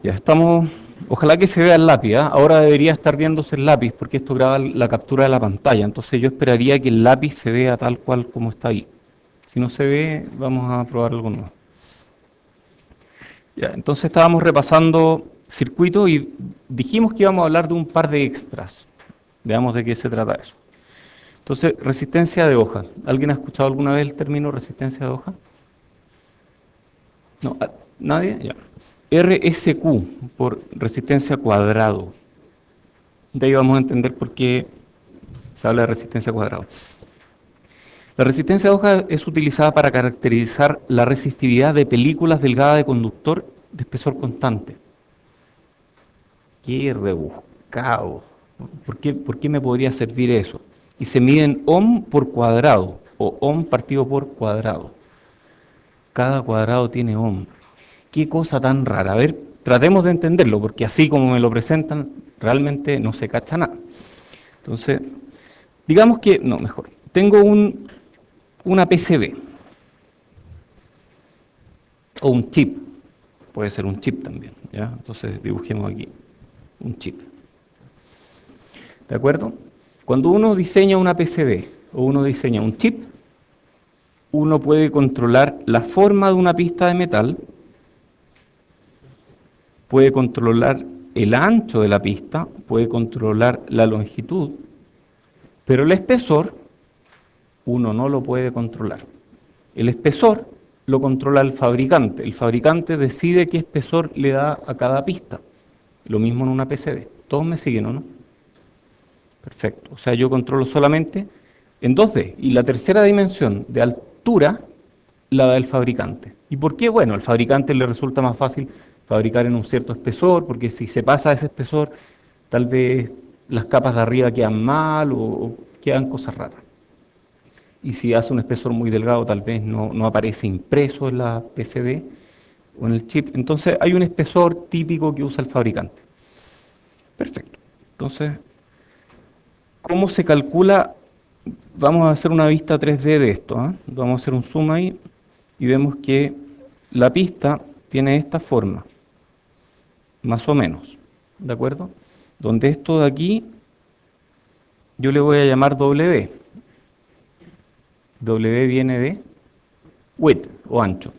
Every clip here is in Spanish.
Ya estamos, ojalá que se vea el lápiz, ¿ah? Ahora debería estar viéndose el lápiz porque esto graba la captura de la pantalla, entonces yo esperaría que el lápiz se vea tal cual como está ahí. Si no se ve, vamos a probar algo nuevo. Ya, entonces estábamos repasando circuito y dijimos que íbamos a hablar de un par de extras. Veamos de qué se trata eso. Entonces, resistencia de hoja. ¿Alguien ha escuchado alguna vez el término resistencia de hoja? No, ¿nadie? Ya. RSQ, por resistencia cuadrado. De ahí vamos a entender por qué se habla de resistencia cuadrado. La resistencia de hoja es utilizada para caracterizar la resistividad de películas delgadas de conductor de espesor constante. Qué rebuscado. ¿Por qué me podría servir eso? Y se mide en ohm por cuadrado, o ohm partido por cuadrado. Cada cuadrado tiene ohm. Qué cosa tan rara. A ver, tratemos de entenderlo, porque así como me lo presentan, realmente no se cacha nada. Entonces, digamos que, no, mejor, tengo una PCB, o un chip, puede ser un chip también, ¿ya? Entonces dibujemos aquí un chip. ¿De acuerdo? Cuando uno diseña una PCB o uno diseña un chip, uno puede controlar la forma de una pista de metal, puede controlar el ancho de la pista, puede controlar la longitud, pero el espesor uno no lo puede controlar. El espesor lo controla el fabricante. El fabricante decide qué espesor le da a cada pista. Lo mismo en una PCB. ¿Todos me siguen o no? Perfecto. O sea, yo controlo solamente en 2D. Y la tercera dimensión de altura la da el fabricante. ¿Y por qué? Bueno, al fabricante le resulta más fácil fabricar en un cierto espesor, porque si se pasa a ese espesor, tal vez las capas de arriba quedan mal o quedan cosas raras. Y si hace un espesor muy delgado, tal vez no aparece impreso en la PCB o en el chip. Entonces hay un espesor típico que usa el fabricante. Perfecto. Entonces, ¿cómo se calcula? Vamos a hacer una vista 3D de esto, ¿eh? Vamos a hacer un zoom ahí y vemos que la pista tiene esta forma, más o menos, ¿de acuerdo? Donde esto de aquí yo le voy a llamar W. W viene de width o ancho.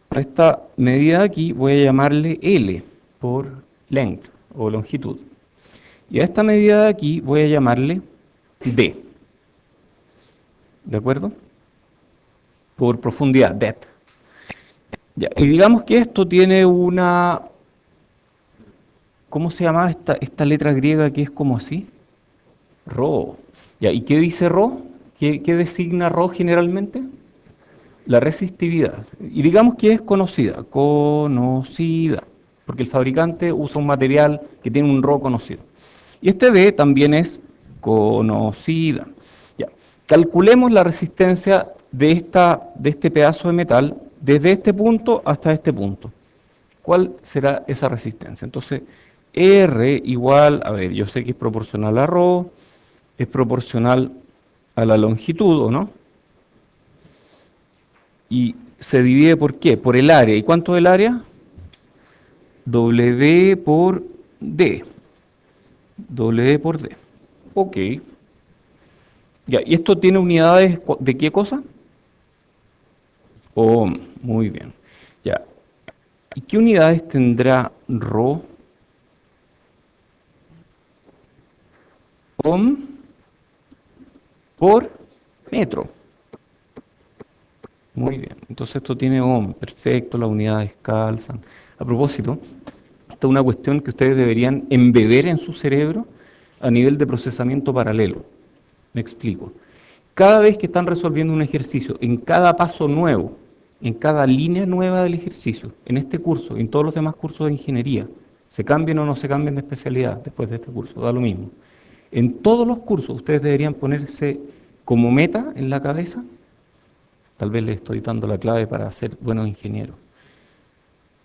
A esta medida de aquí voy a llamarle L por length o longitud. Y a esta medida de aquí voy a llamarle D. ¿De acuerdo? Por profundidad, depth. Ya, y digamos que esto tiene una... ¿Cómo se llama esta letra griega que es como así? Rho. Ya, ¿y qué dice Rho? ¿Qué designa Rho generalmente? La resistividad. Y digamos que es conocida, porque el fabricante usa un material que tiene un Rho conocido. Y este D también es conocida. Ya. Calculemos la resistencia de este pedazo de metal desde este punto hasta este punto. ¿Cuál será esa resistencia? Entonces, R igual, a ver, yo sé que es proporcional a ρ, es proporcional a la longitud, ¿o no? Y se divide por qué? Por el área. ¿Y cuánto es el área? W por D. W por D. Ok. Ya, ¿y esto tiene unidades de qué cosa? Ohm. Muy bien. Ya. ¿Y qué unidades tendrá ρ? Ohm por metro. Muy bien. Entonces esto tiene ohm. Perfecto, las unidades calzan. A propósito, esta es una cuestión que ustedes deberían embeber en su cerebro a nivel de procesamiento paralelo. Me explico. Cada vez que están resolviendo un ejercicio, en cada paso nuevo, en cada línea nueva del ejercicio, en este curso, en todos los demás cursos de ingeniería, se cambien o no se cambien de especialidad después de este curso, da lo mismo. En todos los cursos ustedes deberían ponerse como meta en la cabeza, tal vez les estoy dando la clave para ser buenos ingenieros.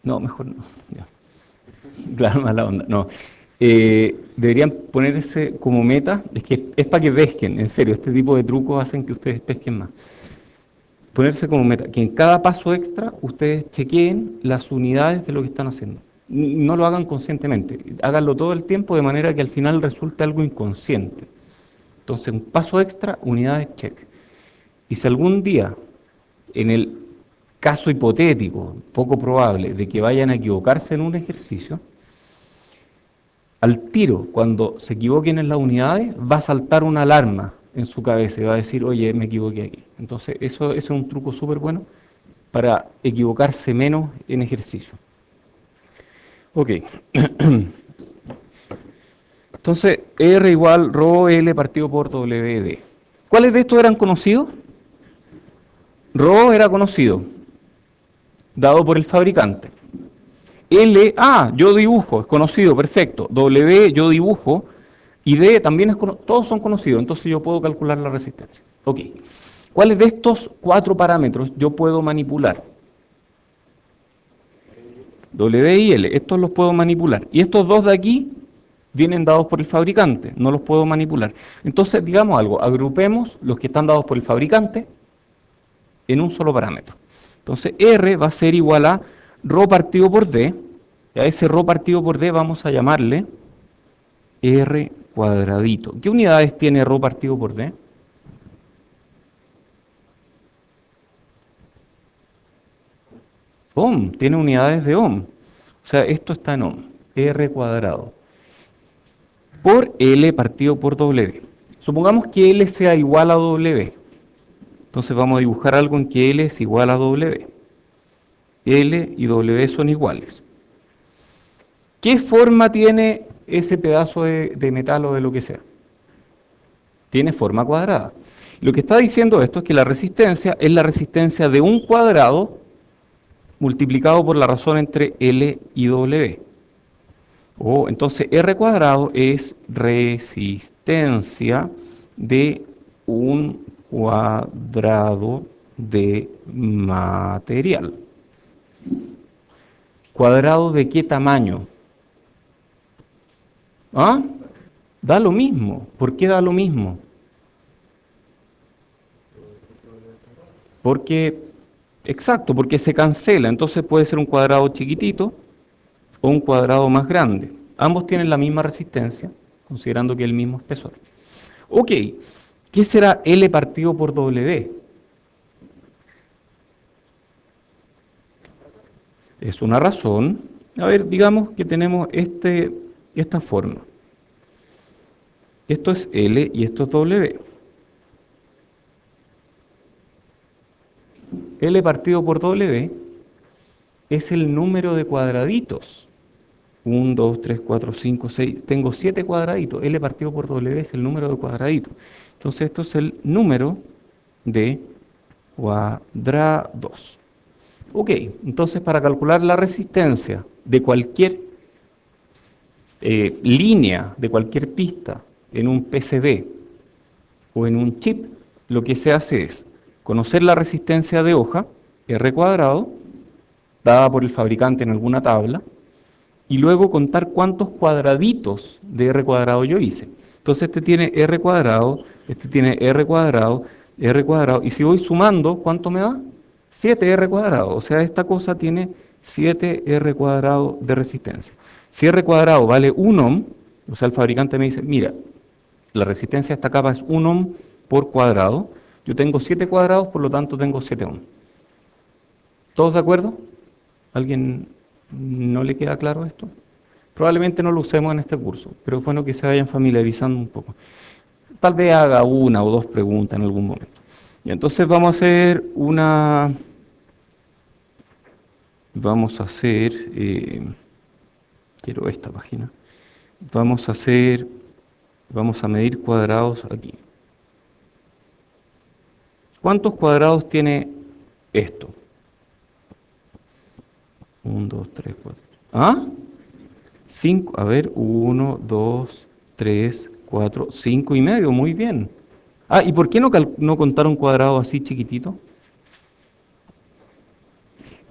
No, mejor no. Ya. Claro, mala onda. No. Deberían ponerse como meta, es que es para que pesquen, en serio, este tipo de trucos hacen que ustedes pesquen más. ponerse como meta, que en cada paso extra ustedes chequeen las unidades de lo que están haciendo. No lo hagan conscientemente, háganlo todo el tiempo de manera que al final resulte algo inconsciente. Entonces, un paso extra, unidades, check. Y si algún día, en el caso hipotético, poco probable, de que vayan a equivocarse en un ejercicio, al tiro, cuando se equivoquen en las unidades, va a saltar una alarma en su cabeza y va a decir, oye, me equivoqué aquí. Entonces, eso es un truco súper bueno para equivocarse menos en ejercicio. Ok. Entonces, R igual Rho L partido por WD. ¿Cuáles de estos eran conocidos? Rho era conocido, dado por el fabricante. L, yo dibujo, es conocido, perfecto. W, yo dibujo. Y D también es conocido, todos son conocidos, entonces yo puedo calcular la resistencia. Ok. ¿Cuáles de estos 4 parámetros yo puedo manipular? W y L, estos los puedo manipular. Y estos dos de aquí vienen dados por el fabricante, no los puedo manipular. Entonces, digamos algo, agrupemos los que están dados por el fabricante en un solo parámetro. Entonces, R va a ser igual a Rho partido por D, y a ese Rho partido por D vamos a llamarle R cuadradito. ¿Qué unidades tiene Rho partido por D? Ohm, tiene unidades de ohm. O sea, esto está en ohm, R cuadrado. Por L partido por W. Supongamos que L sea igual a W. Entonces vamos a dibujar algo en que L es igual a W. L y W son iguales. ¿Qué forma tiene ese pedazo de metal o de lo que sea? Tiene forma cuadrada. Lo que está diciendo esto es que la resistencia es la resistencia de un cuadrado multiplicado por la razón entre L y W. Entonces R cuadrado es resistencia de un cuadrado de material. ¿Cuadrado de qué tamaño? Da lo mismo. ¿Por qué da lo mismo? Porque se cancela. Entonces puede ser un cuadrado chiquitito o un cuadrado más grande. Ambos tienen la misma resistencia, considerando que es el mismo espesor. Ok, ¿qué será L partido por W? Es una razón. A ver, digamos que tenemos esta forma. Esto es L y esto es W. L partido por W es el número de cuadraditos. 1, 2, 3, 4, 5, 6. Tengo 7 cuadraditos. L partido por W es el número de cuadraditos. Entonces esto es el número de cuadrados. Ok, entonces para calcular la resistencia de cualquier línea, de cualquier pista en un PCB o en un chip, lo que se hace es conocer la resistencia de hoja, R cuadrado, dada por el fabricante en alguna tabla, y luego contar cuántos cuadraditos de R cuadrado yo hice. Entonces este tiene R cuadrado, este tiene R cuadrado, y si voy sumando, ¿cuánto me da? 7R cuadrado, o sea, esta cosa tiene 7R cuadrado de resistencia. Si R cuadrado vale 1 ohm, o sea, el fabricante me dice, mira, la resistencia de esta capa es 1 ohm por cuadrado, yo tengo 7 cuadrados, por lo tanto tengo 7 ohm. ¿Todos de acuerdo? ¿Alguien no le queda claro esto? Probablemente no lo usemos en este curso, pero es bueno que se vayan familiarizando un poco. Tal vez haga 1 o 2 preguntas en algún momento. Y entonces vamos a hacer quiero esta página. Vamos a medir cuadrados aquí. ¿Cuántos cuadrados tiene esto? 1, 2, 3, 4. 5, a ver, 1, 2, 3, 4, 5 y medio, muy bien. ¿Y por qué no contaron cuadrados así chiquititos?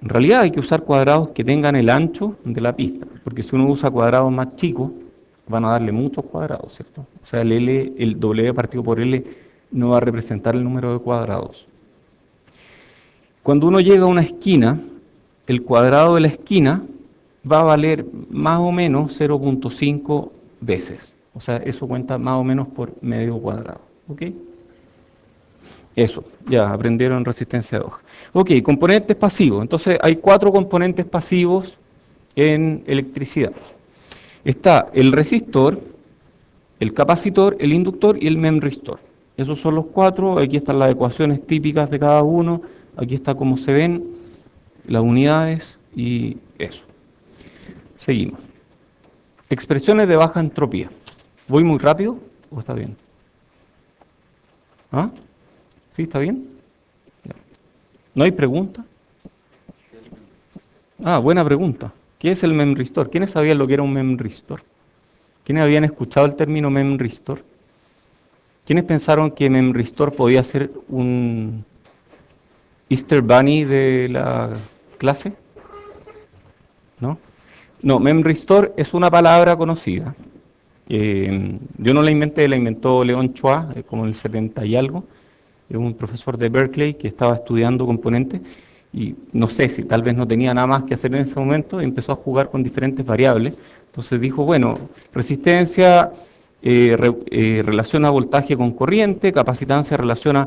En realidad hay que usar cuadrados que tengan el ancho de la pista, porque si uno usa cuadrados más chicos, van a darle muchos cuadrados, ¿cierto? O sea, el W partido por L no va a representar el número de cuadrados. Cuando uno llega a una esquina, el cuadrado de la esquina va a valer más o menos 0,5 veces. O sea, eso cuenta más o menos por medio cuadrado. ¿Ok? Eso, ya aprendieron resistencia de hoja. Ok, componentes pasivos. Entonces hay 4 componentes pasivos en electricidad. Está el resistor, el capacitor, el inductor y el memristor. Esos son los 4. Aquí están las ecuaciones típicas de cada uno. Aquí está cómo se ven las unidades y eso. Seguimos. Expresiones de baja entropía. ¿Voy muy rápido o está bien? ¿Ah? ¿Sí, está bien? Ya. ¿No hay pregunta? Ah, buena pregunta. ¿Qué es el memristor? ¿Quiénes sabían lo que era un memristor? ¿Quiénes habían escuchado el término memristor? ¿Quiénes pensaron que memristor podía ser un Easter Bunny de la clase? ¿No? No, memristor es una palabra conocida. Yo no la inventé, la inventó Leon Chua, como en el 70 y algo. Es un profesor de Berkeley que estaba estudiando componentes y no sé si tal vez no tenía nada más que hacer en ese momento y empezó a jugar con diferentes variables. Entonces dijo, bueno, resistencia relaciona voltaje con corriente, capacitancia relaciona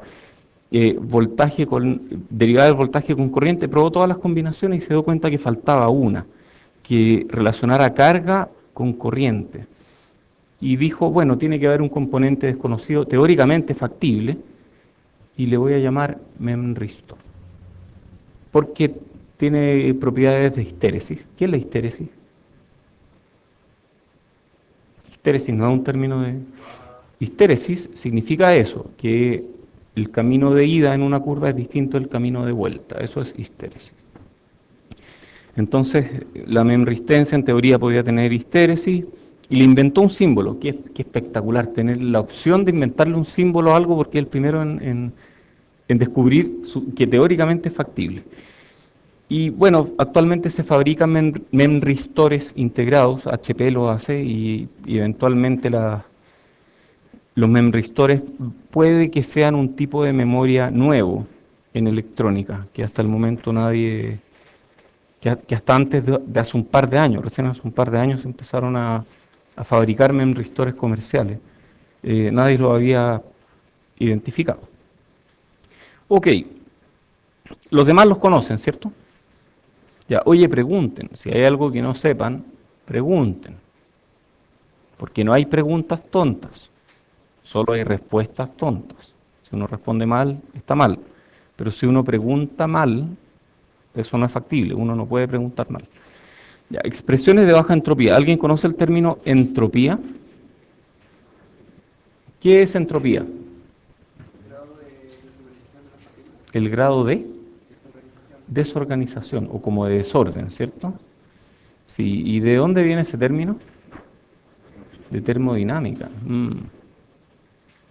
voltaje con derivada del voltaje con corriente, probó todas las combinaciones y se dio cuenta que faltaba una, que relacionara carga con corriente. Y dijo, bueno, tiene que haber un componente desconocido, teóricamente factible, y le voy a llamar memristor, porque tiene propiedades de histéresis. ¿Qué es la histéresis? Histéresis no es un término de... Histéresis significa eso, que el camino de ida en una curva es distinto del camino de vuelta. Eso es histéresis. Entonces, la memristencia en teoría podía tener histéresis y le inventó un símbolo. Qué espectacular tener la opción de inventarle un símbolo a algo porque es el primero en descubrir que teóricamente es factible. Y bueno, actualmente se fabrican memristores integrados, HP lo hace y eventualmente los memristores puede que sean un tipo de memoria nuevo en electrónica, que hasta el momento nadie, que hasta antes de hace un par de años, recién hace un par de años empezaron a fabricar memristores comerciales. Nadie lo había identificado. Ok, los demás los conocen, ¿cierto? Ya, oye, pregunten, si hay algo que no sepan, pregunten, porque no hay preguntas tontas, solo hay respuestas tontas. Si uno responde mal, está mal, pero si uno pregunta mal, eso no es factible, uno no puede preguntar mal. Ya, expresiones de baja entropía. ¿Alguien conoce el término entropía? ¿Qué es entropía? El grado de desorganización o como de desorden, ¿cierto? Sí, ¿y de dónde viene ese término? De termodinámica.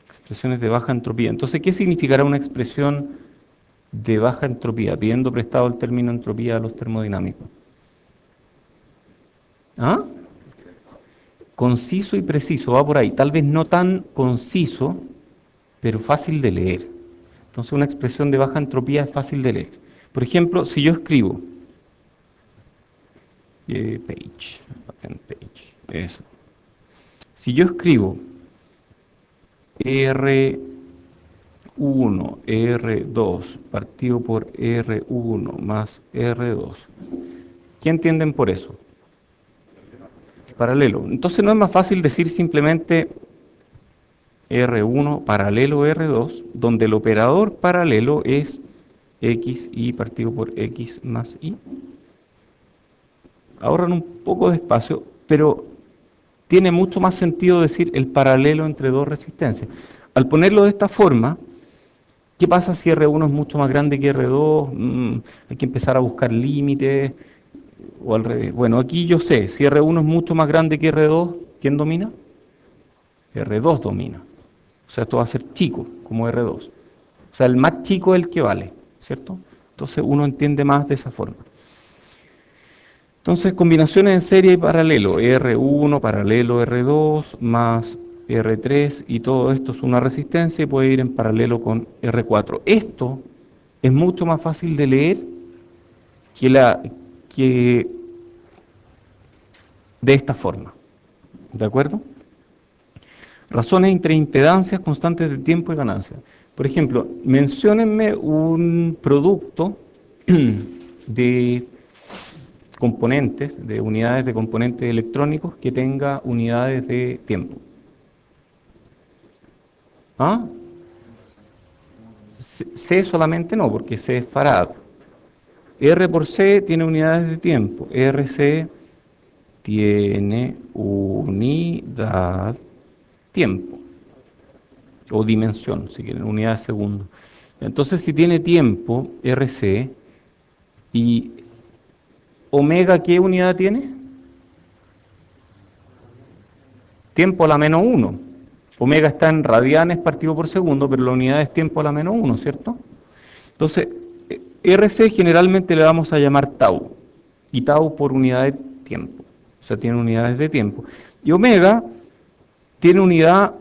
Expresiones de baja entropía. Entonces, ¿qué significará una expresión de baja entropía? Pidiendo prestado el término entropía a los termodinámicos. ¿Ah? Conciso y preciso, va por ahí. Tal vez no tan conciso, pero fácil de leer. Entonces, una expresión de baja entropía es fácil de leer. Por ejemplo, si yo escribo page, eso. Si yo escribo R1, R2 partido por R1 más R2, ¿qué entienden por eso? Paralelo. Entonces no es más fácil decir simplemente R1 paralelo R2, donde el operador paralelo es XY partido por X más Y. Ahorran un poco de espacio, pero tiene mucho más sentido decir el paralelo entre dos resistencias. Al ponerlo de esta forma, ¿qué pasa si R1 es mucho más grande que R2? Hay que empezar a buscar límites, o al revés. Bueno, aquí yo sé, si R1 es mucho más grande que R2, ¿quién domina? R2 domina. O sea, esto va a ser chico, como R2. O sea, el más chico es el que vale, ¿cierto? Entonces uno entiende más de esa forma. Entonces, combinaciones en serie y paralelo, R1 paralelo R2 más R3 y todo esto es una resistencia y puede ir en paralelo con R4. Esto es mucho más fácil de leer que de esta forma. ¿De acuerdo? Razones entre impedancias, constantes de tiempo y ganancia. Por ejemplo, menciónenme un producto de componentes, de unidades de componentes electrónicos que tenga unidades de tiempo. ¿Ah? C solamente no, porque C es farad. R por C tiene unidades de tiempo. RC tiene unidad tiempo, o dimensión, si quieren, unidad de segundo. Entonces, si tiene tiempo, RC, y omega, ¿qué unidad tiene? Tiempo a la menos 1. Omega está en radianes partido por segundo, pero la unidad es tiempo a la menos 1, ¿cierto? Entonces, RC generalmente le vamos a llamar tau, y tau por unidad de tiempo, o sea, tiene unidades de tiempo. Y omega tiene unidad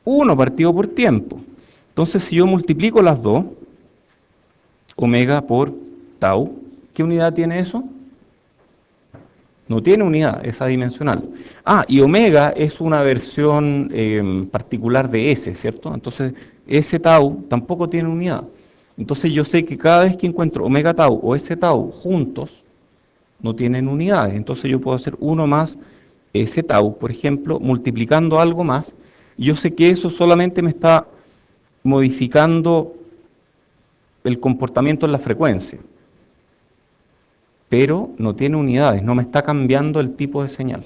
1 partido por tiempo. Entonces, si yo multiplico las dos, omega por tau, ¿qué unidad tiene eso? No tiene unidad, es adimensional. Y omega es una versión particular de S, ¿cierto? Entonces, S tau tampoco tiene unidad. Entonces, yo sé que cada vez que encuentro omega tau o S tau juntos, no tienen unidades. Entonces, yo puedo hacer 1 más S tau, por ejemplo, multiplicando algo más. Y yo sé que eso solamente me está modificando el comportamiento en la frecuencia, pero no tiene unidades, no me está cambiando el tipo de señal,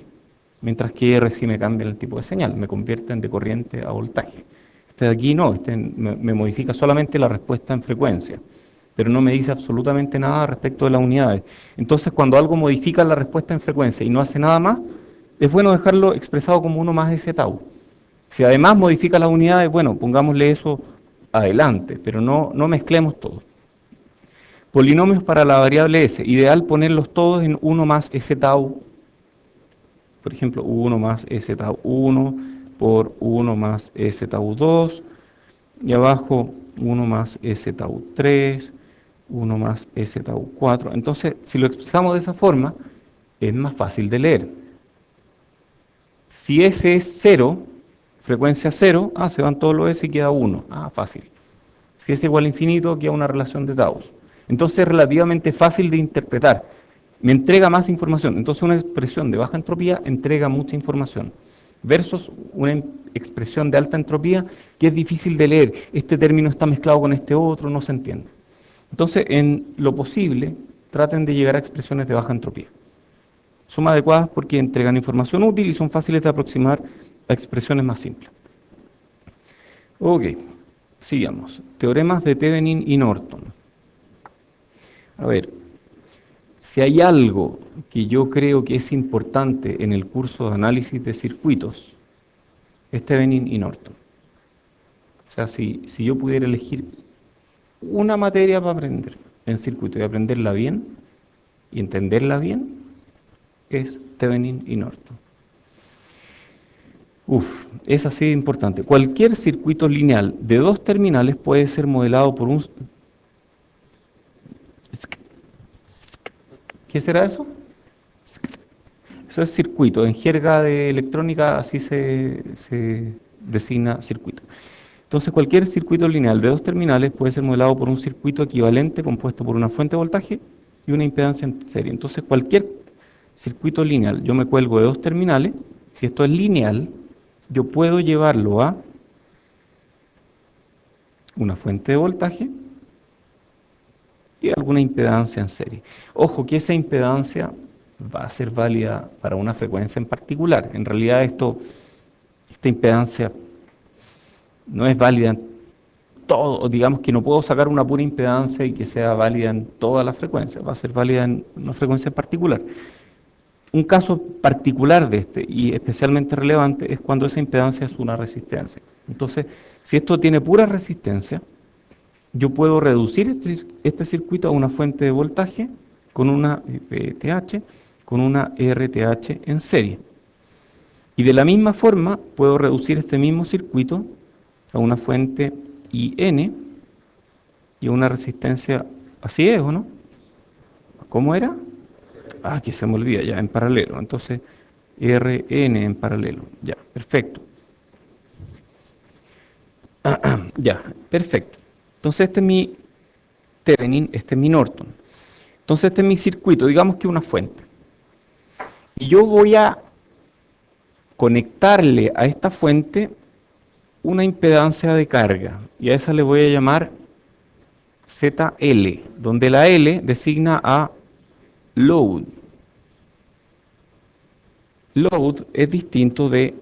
mientras que R sí me cambia el tipo de señal, me convierte de corriente a voltaje. Este de aquí no, este me modifica solamente la respuesta en frecuencia, pero no me dice absolutamente nada respecto de las unidades. Entonces, cuando algo modifica la respuesta en frecuencia y no hace nada más, es bueno dejarlo expresado como 1 más S tau. Si además modifica las unidades, bueno, pongámosle eso adelante, pero no mezclemos todo. Polinomios para la variable S, ideal ponerlos todos en 1 más S tau, por ejemplo, 1 más S tau 1 por 1 más S tau 2, y abajo 1 más S tau 3, 1 más S tau 4. Entonces, si lo expresamos de esa forma, es más fácil de leer. Si S es 0, frecuencia 0, se van todos los S y queda 1. Fácil. Si S igual a infinito, queda una relación de taus. Entonces es relativamente fácil de interpretar. Me entrega más información. Entonces una expresión de baja entropía entrega mucha información. Versus una expresión de alta entropía que es difícil de leer. Este término está mezclado con este otro, no se entiende. Entonces, en lo posible, traten de llegar a expresiones de baja entropía. Son adecuadas porque entregan información útil y son fáciles de aproximar a expresiones más simples. Ok, sigamos. Teoremas de Thevenin y Norton. A ver, si hay algo que yo creo que es importante en el curso de análisis de circuitos, es Thevenin y Norton. O sea, si yo pudiera elegir una materia para aprender en circuito y aprenderla bien y entenderla bien, es Thevenin y Norton. Es así de importante. Cualquier circuito lineal de 2 terminales puede ser modelado por un... ¿Qué será eso? Eso es circuito. En jerga de electrónica así se designa circuito. Entonces, cualquier circuito lineal de 2 terminales puede ser modelado por un circuito equivalente compuesto por una fuente de voltaje y una impedancia en serie. Entonces, cualquier circuito lineal, yo me cuelgo de 2 terminales, si esto es lineal, yo puedo llevarlo a una fuente de voltaje y alguna impedancia en serie. Ojo que esa impedancia va a ser válida para una frecuencia en particular. En realidad esta impedancia no es válida en todo, digamos que no puedo sacar una pura impedancia y que sea válida en todas las frecuencias, va a ser válida en una frecuencia en particular. Un caso particular de este, y especialmente relevante, es cuando esa impedancia es una resistencia. Entonces, si esto tiene pura resistencia, yo puedo reducir este circuito a una fuente de voltaje con una PTH, con una RTH en serie. Y de la misma forma, puedo reducir este mismo circuito a una fuente IN y una resistencia, así es, ¿o no? ¿Cómo era? Ah, que se me olvida, ya, en paralelo. Entonces, Rn en paralelo. Ya, perfecto. Ya, perfecto. Entonces, este es mi Thevenin, este es mi Norton. Entonces, este es mi circuito, digamos que una fuente. Y yo voy a conectarle a esta fuente una impedancia de carga. Y a esa le voy a llamar ZL, donde la L designa a load. Load es distinto de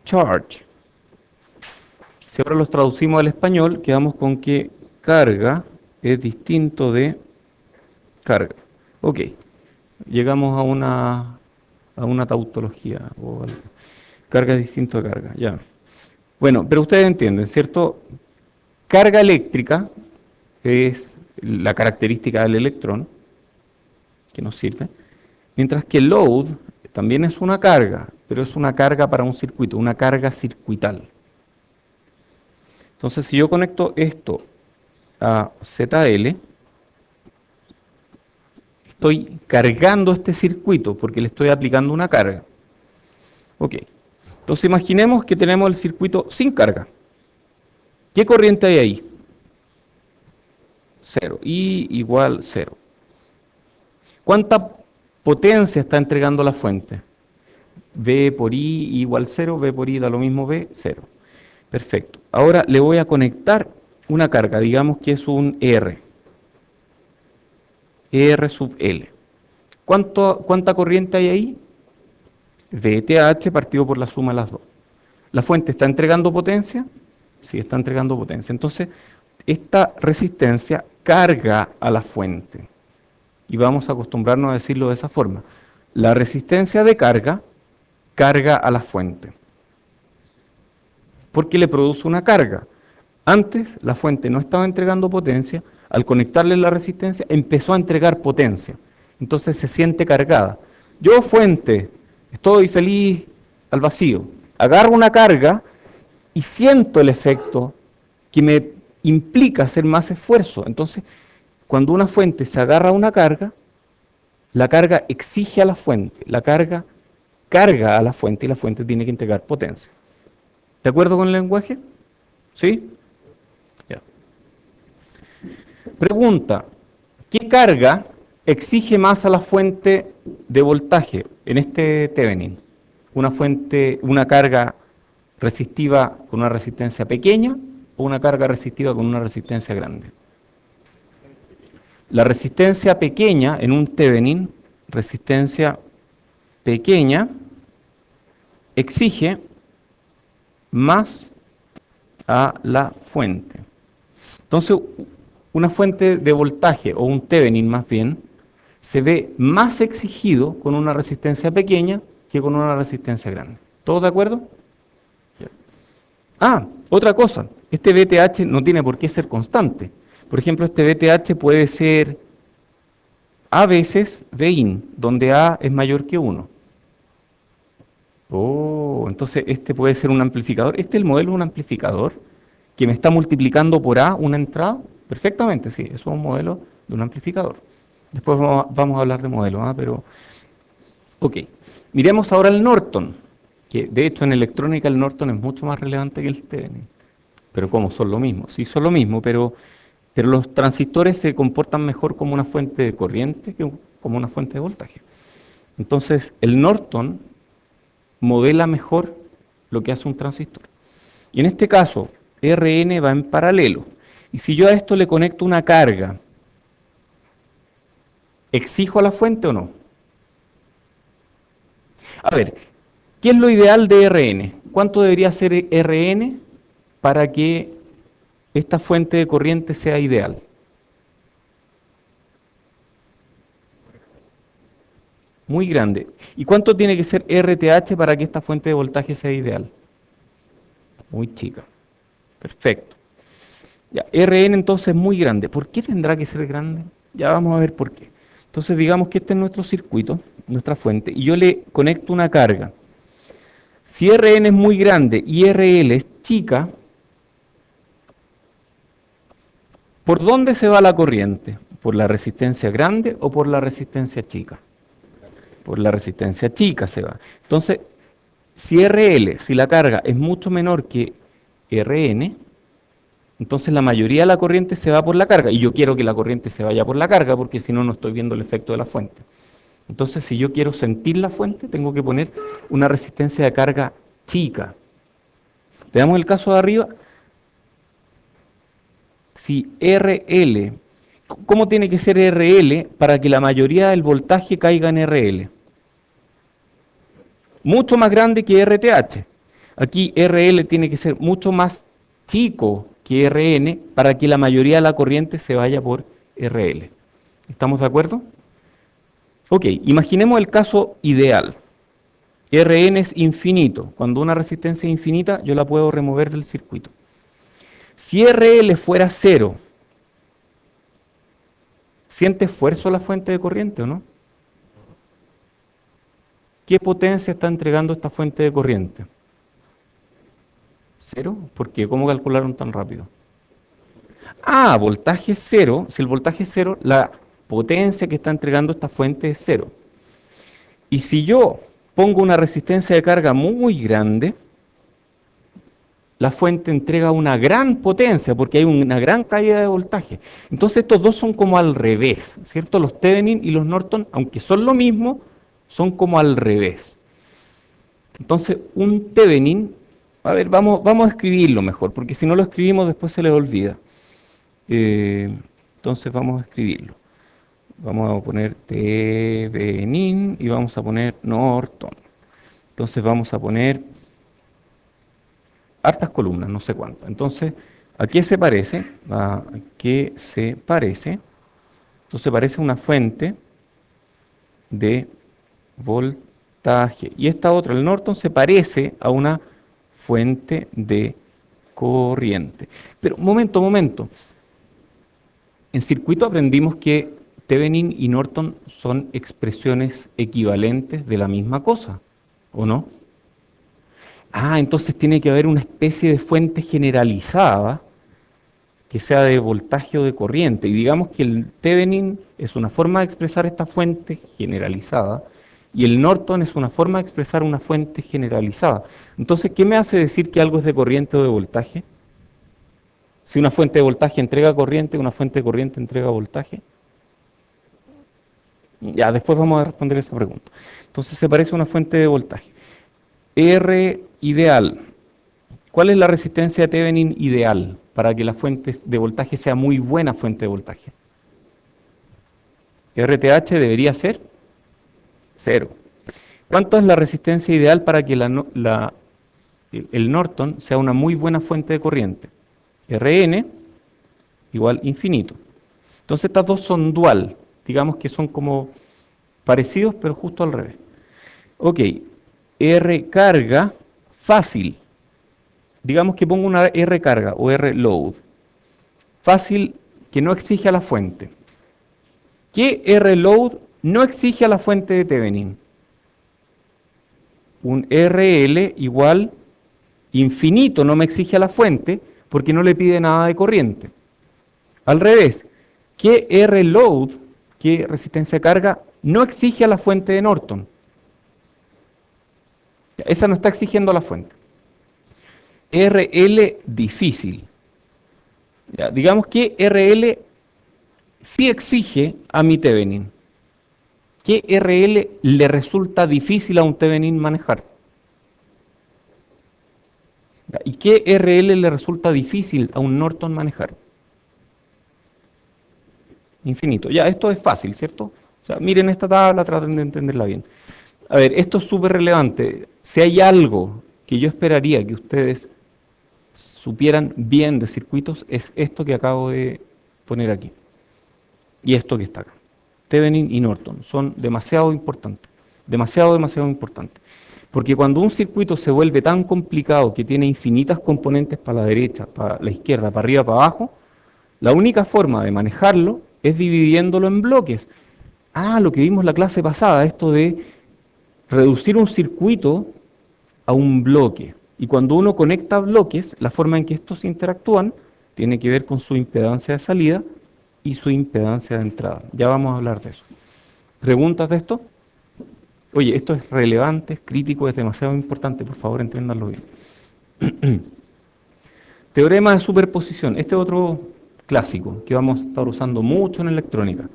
charge. Si ahora los traducimos al español, quedamos con que carga es distinto de carga. Ok, llegamos a una tautología. Carga es distinto de carga, ya. Bueno, pero ustedes entienden, ¿cierto? Carga eléctrica es la característica del electrón que nos sirve, mientras que load también es una carga, pero es una carga para un circuito, una carga circuital. Entonces, si yo conecto esto a ZL, estoy cargando este circuito porque le estoy aplicando una carga. Ok, entonces imaginemos que tenemos el circuito sin carga. ¿Qué corriente hay ahí? Cero. I igual 0. ¿Cuánta potencia está entregando la fuente? V por I igual 0, V por I da lo mismo V, 0. Perfecto. Ahora le voy a conectar una carga, digamos que es un R. R sub L. ¿Cuánta corriente hay ahí? VTH partido por la suma de las dos. ¿La fuente está entregando potencia? Sí, está entregando potencia. Entonces, esta resistencia carga a la fuente. Y vamos a acostumbrarnos a decirlo de esa forma. La resistencia de carga carga a la fuente. Porque le produce una carga. Antes la fuente no estaba entregando potencia, al conectarle la resistencia empezó a entregar potencia. Entonces se siente cargada. Yo, fuente, estoy feliz al vacío. Agarro una carga y siento el efecto que me implica hacer más esfuerzo. Entonces, cuando una fuente se agarra a una carga, la carga exige a la fuente, la carga carga a la fuente y la fuente tiene que entregar potencia. ¿De acuerdo con el lenguaje? ¿Sí? Ya. Pregunta, ¿qué carga exige más a la fuente de voltaje en este Thevenin? ¿Una carga resistiva con una resistencia pequeña o una carga resistiva con una resistencia grande? La resistencia pequeña en un Thevenin, resistencia pequeña, exige más a la fuente. Entonces, una fuente de voltaje, o un Thevenin más bien, se ve más exigido con una resistencia pequeña que con una resistencia grande. ¿Todos de acuerdo? Ah, otra cosa, este VTH no tiene por qué ser constante. Por ejemplo, este VTH puede ser a veces Vin, donde A es mayor que 1. Oh, entonces este puede ser un amplificador. Este es el modelo de un amplificador que me está multiplicando por A una entrada. Perfectamente, sí, eso es un modelo de un amplificador. Después vamos a hablar de modelos, ¿ah? Pero, ok. Miremos ahora el Norton, que de hecho en electrónica el Norton es mucho más relevante que el Thevenin. Pero ¿cómo? Son lo mismo. Sí, son lo mismo, pero los transistores se comportan mejor como una fuente de corriente que como una fuente de voltaje. Entonces, el Norton modela mejor lo que hace un transistor. Y en este caso, Rn va en paralelo. Y si yo a esto le conecto una carga, ¿exijo a la fuente o no? A ver, ¿qué es lo ideal de Rn? ¿Cuánto debería ser Rn para que esta fuente de corriente sea ideal? Muy grande. ¿Y cuánto tiene que ser RTH para que esta fuente de voltaje sea ideal? Muy chica. Perfecto. Ya, Rn entonces es muy grande. ¿Por qué tendrá que ser grande? Ya vamos a ver por qué. Entonces digamos que este es nuestro circuito, nuestra fuente, y yo le conecto una carga. Si Rn es muy grande y RL es chica, ¿Por dónde se va la corriente? ¿Por la resistencia grande o por la resistencia chica? Por la resistencia chica se va. Entonces, si RL, si la carga es mucho menor que RN, entonces la mayoría de la corriente se va por la carga. Y yo quiero que la corriente se vaya por la carga porque si no, no estoy viendo el efecto de la fuente. Entonces, si yo quiero sentir la fuente, tengo que poner una resistencia de carga chica. Te damos el caso de arriba. Si RL, ¿cómo tiene que ser RL para que la mayoría del voltaje caiga en RL? Mucho más grande que RTH. Aquí RL tiene que ser mucho más chico que RN para que la mayoría de la corriente se vaya por RL. ¿Estamos de acuerdo? Ok, imaginemos el caso ideal. Rn es infinito. Cuando una resistencia es infinita, yo la puedo remover del circuito. Si RL fuera cero, ¿siente esfuerzo la fuente de corriente o no? ¿Qué potencia está entregando esta fuente de corriente? ¿Cero? ¿Por qué? ¿Cómo calcularon tan rápido? Ah, voltaje cero. Si el voltaje es cero, la potencia que está entregando esta fuente es cero. Y si yo pongo una resistencia de carga muy grande, la fuente entrega una gran potencia porque hay una gran caída de voltaje. Entonces estos dos son como al revés, ¿cierto? Los Thevenin y los Norton, aunque son lo mismo, son como al revés. Entonces un Thevenin, a ver, vamos a escribirlo mejor, porque si no lo escribimos después se les olvida. Entonces vamos a escribirlo. Vamos a poner Thevenin y vamos a poner Norton. Entonces vamos a poner hartas columnas, no sé cuántas. Entonces, ¿a qué se parece? ¿A qué se parece? Entonces parece una fuente de voltaje. Y esta otra, el Norton, se parece a una fuente de corriente. Pero, momento. En circuito aprendimos que Thevenin y Norton son expresiones equivalentes de la misma cosa, ¿o no? Ah, entonces tiene que haber una especie de fuente generalizada que sea de voltaje o de corriente. Y digamos que el Thevenin es una forma de expresar esta fuente generalizada y el Norton es una forma de expresar una fuente generalizada. Entonces, ¿qué me hace decir que algo es de corriente o de voltaje? Si una fuente de voltaje entrega corriente, una fuente de corriente entrega voltaje. Ya, después vamos a responder esa pregunta. Entonces, se parece a una fuente de voltaje. R ideal. ¿Cuál es la resistencia de Thevenin ideal para que la fuente de voltaje sea muy buena fuente de voltaje? RTH debería ser 0. ¿Cuánto es la resistencia ideal para que el Norton sea una muy buena fuente de corriente? Rn igual infinito. Entonces estas dos son dual, digamos que son como parecidos pero justo al revés. Ok, R carga fácil. Digamos que pongo una R carga o R load. Fácil que no exige a la fuente. ¿Qué R load no exige a la fuente de Thevenin? Un RL igual infinito no me exige a la fuente porque no le pide nada de corriente. Al revés, ¿qué R load, qué resistencia de carga, no exige a la fuente de Norton? Esa no está exigiendo a la fuente. RL difícil. Ya, digamos que RL sí exige a mi Thevenin. ¿Qué RL le resulta difícil a un Thevenin manejar? ¿Y qué RL le resulta difícil a un Norton manejar? Infinito. Ya, esto es fácil, ¿cierto? O sea, miren esta tabla, traten de entenderla bien. A ver, esto es súper relevante. Si hay algo que yo esperaría que ustedes supieran bien de circuitos, es esto que acabo de poner aquí. Y esto que está acá. Thevenin y Norton son demasiado importantes. Demasiado importantes. Porque cuando un circuito se vuelve tan complicado que tiene infinitas componentes para la derecha, para la izquierda, para arriba, para abajo, la única forma de manejarlo es dividiéndolo en bloques. Ah, lo que vimos en la clase pasada, esto de reducir un circuito a un bloque. Y cuando uno conecta bloques, la forma en que estos interactúan Tiene que ver con su impedancia de salida y su impedancia de entrada. Ya vamos a hablar de eso. ¿Preguntas de esto? Oye, esto es relevante, es crítico, es demasiado importante, por favor, entiéndanlo bien. Teorema de superposición. Este es otro clásico que vamos a estar usando mucho en electrónica.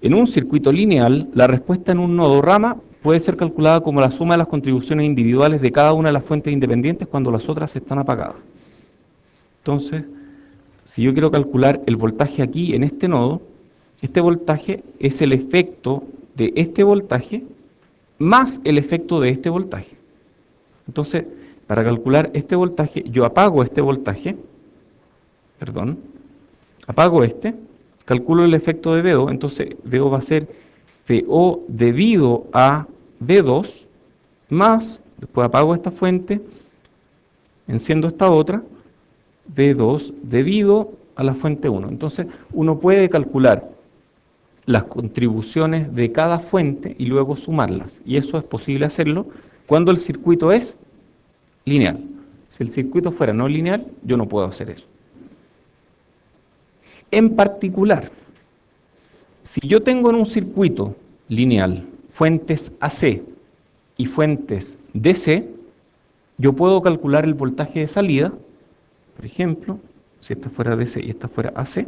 En un circuito lineal, la respuesta en un nodo rama puede ser calculada como la suma de las contribuciones individuales de cada una de las fuentes independientes cuando las otras están apagadas. Entonces, si yo quiero calcular el voltaje aquí en este nodo, este voltaje es el efecto de este voltaje más el efecto de este voltaje. Entonces, para calcular este voltaje, yo apago este voltaje, apago este, calculo el efecto de VO, entonces VO va a ser VO debido a V2 más, después apago esta fuente, enciendo esta otra, V2 debido a la fuente 1. Entonces uno puede calcular las contribuciones de cada fuente y luego sumarlas. Y eso es posible hacerlo cuando el circuito es lineal. Si el circuito fuera no lineal, yo no puedo hacer eso. En particular, si yo tengo en un circuito lineal fuentes AC y fuentes DC, yo puedo calcular el voltaje de salida, por ejemplo, si esta fuera DC y esta fuera AC,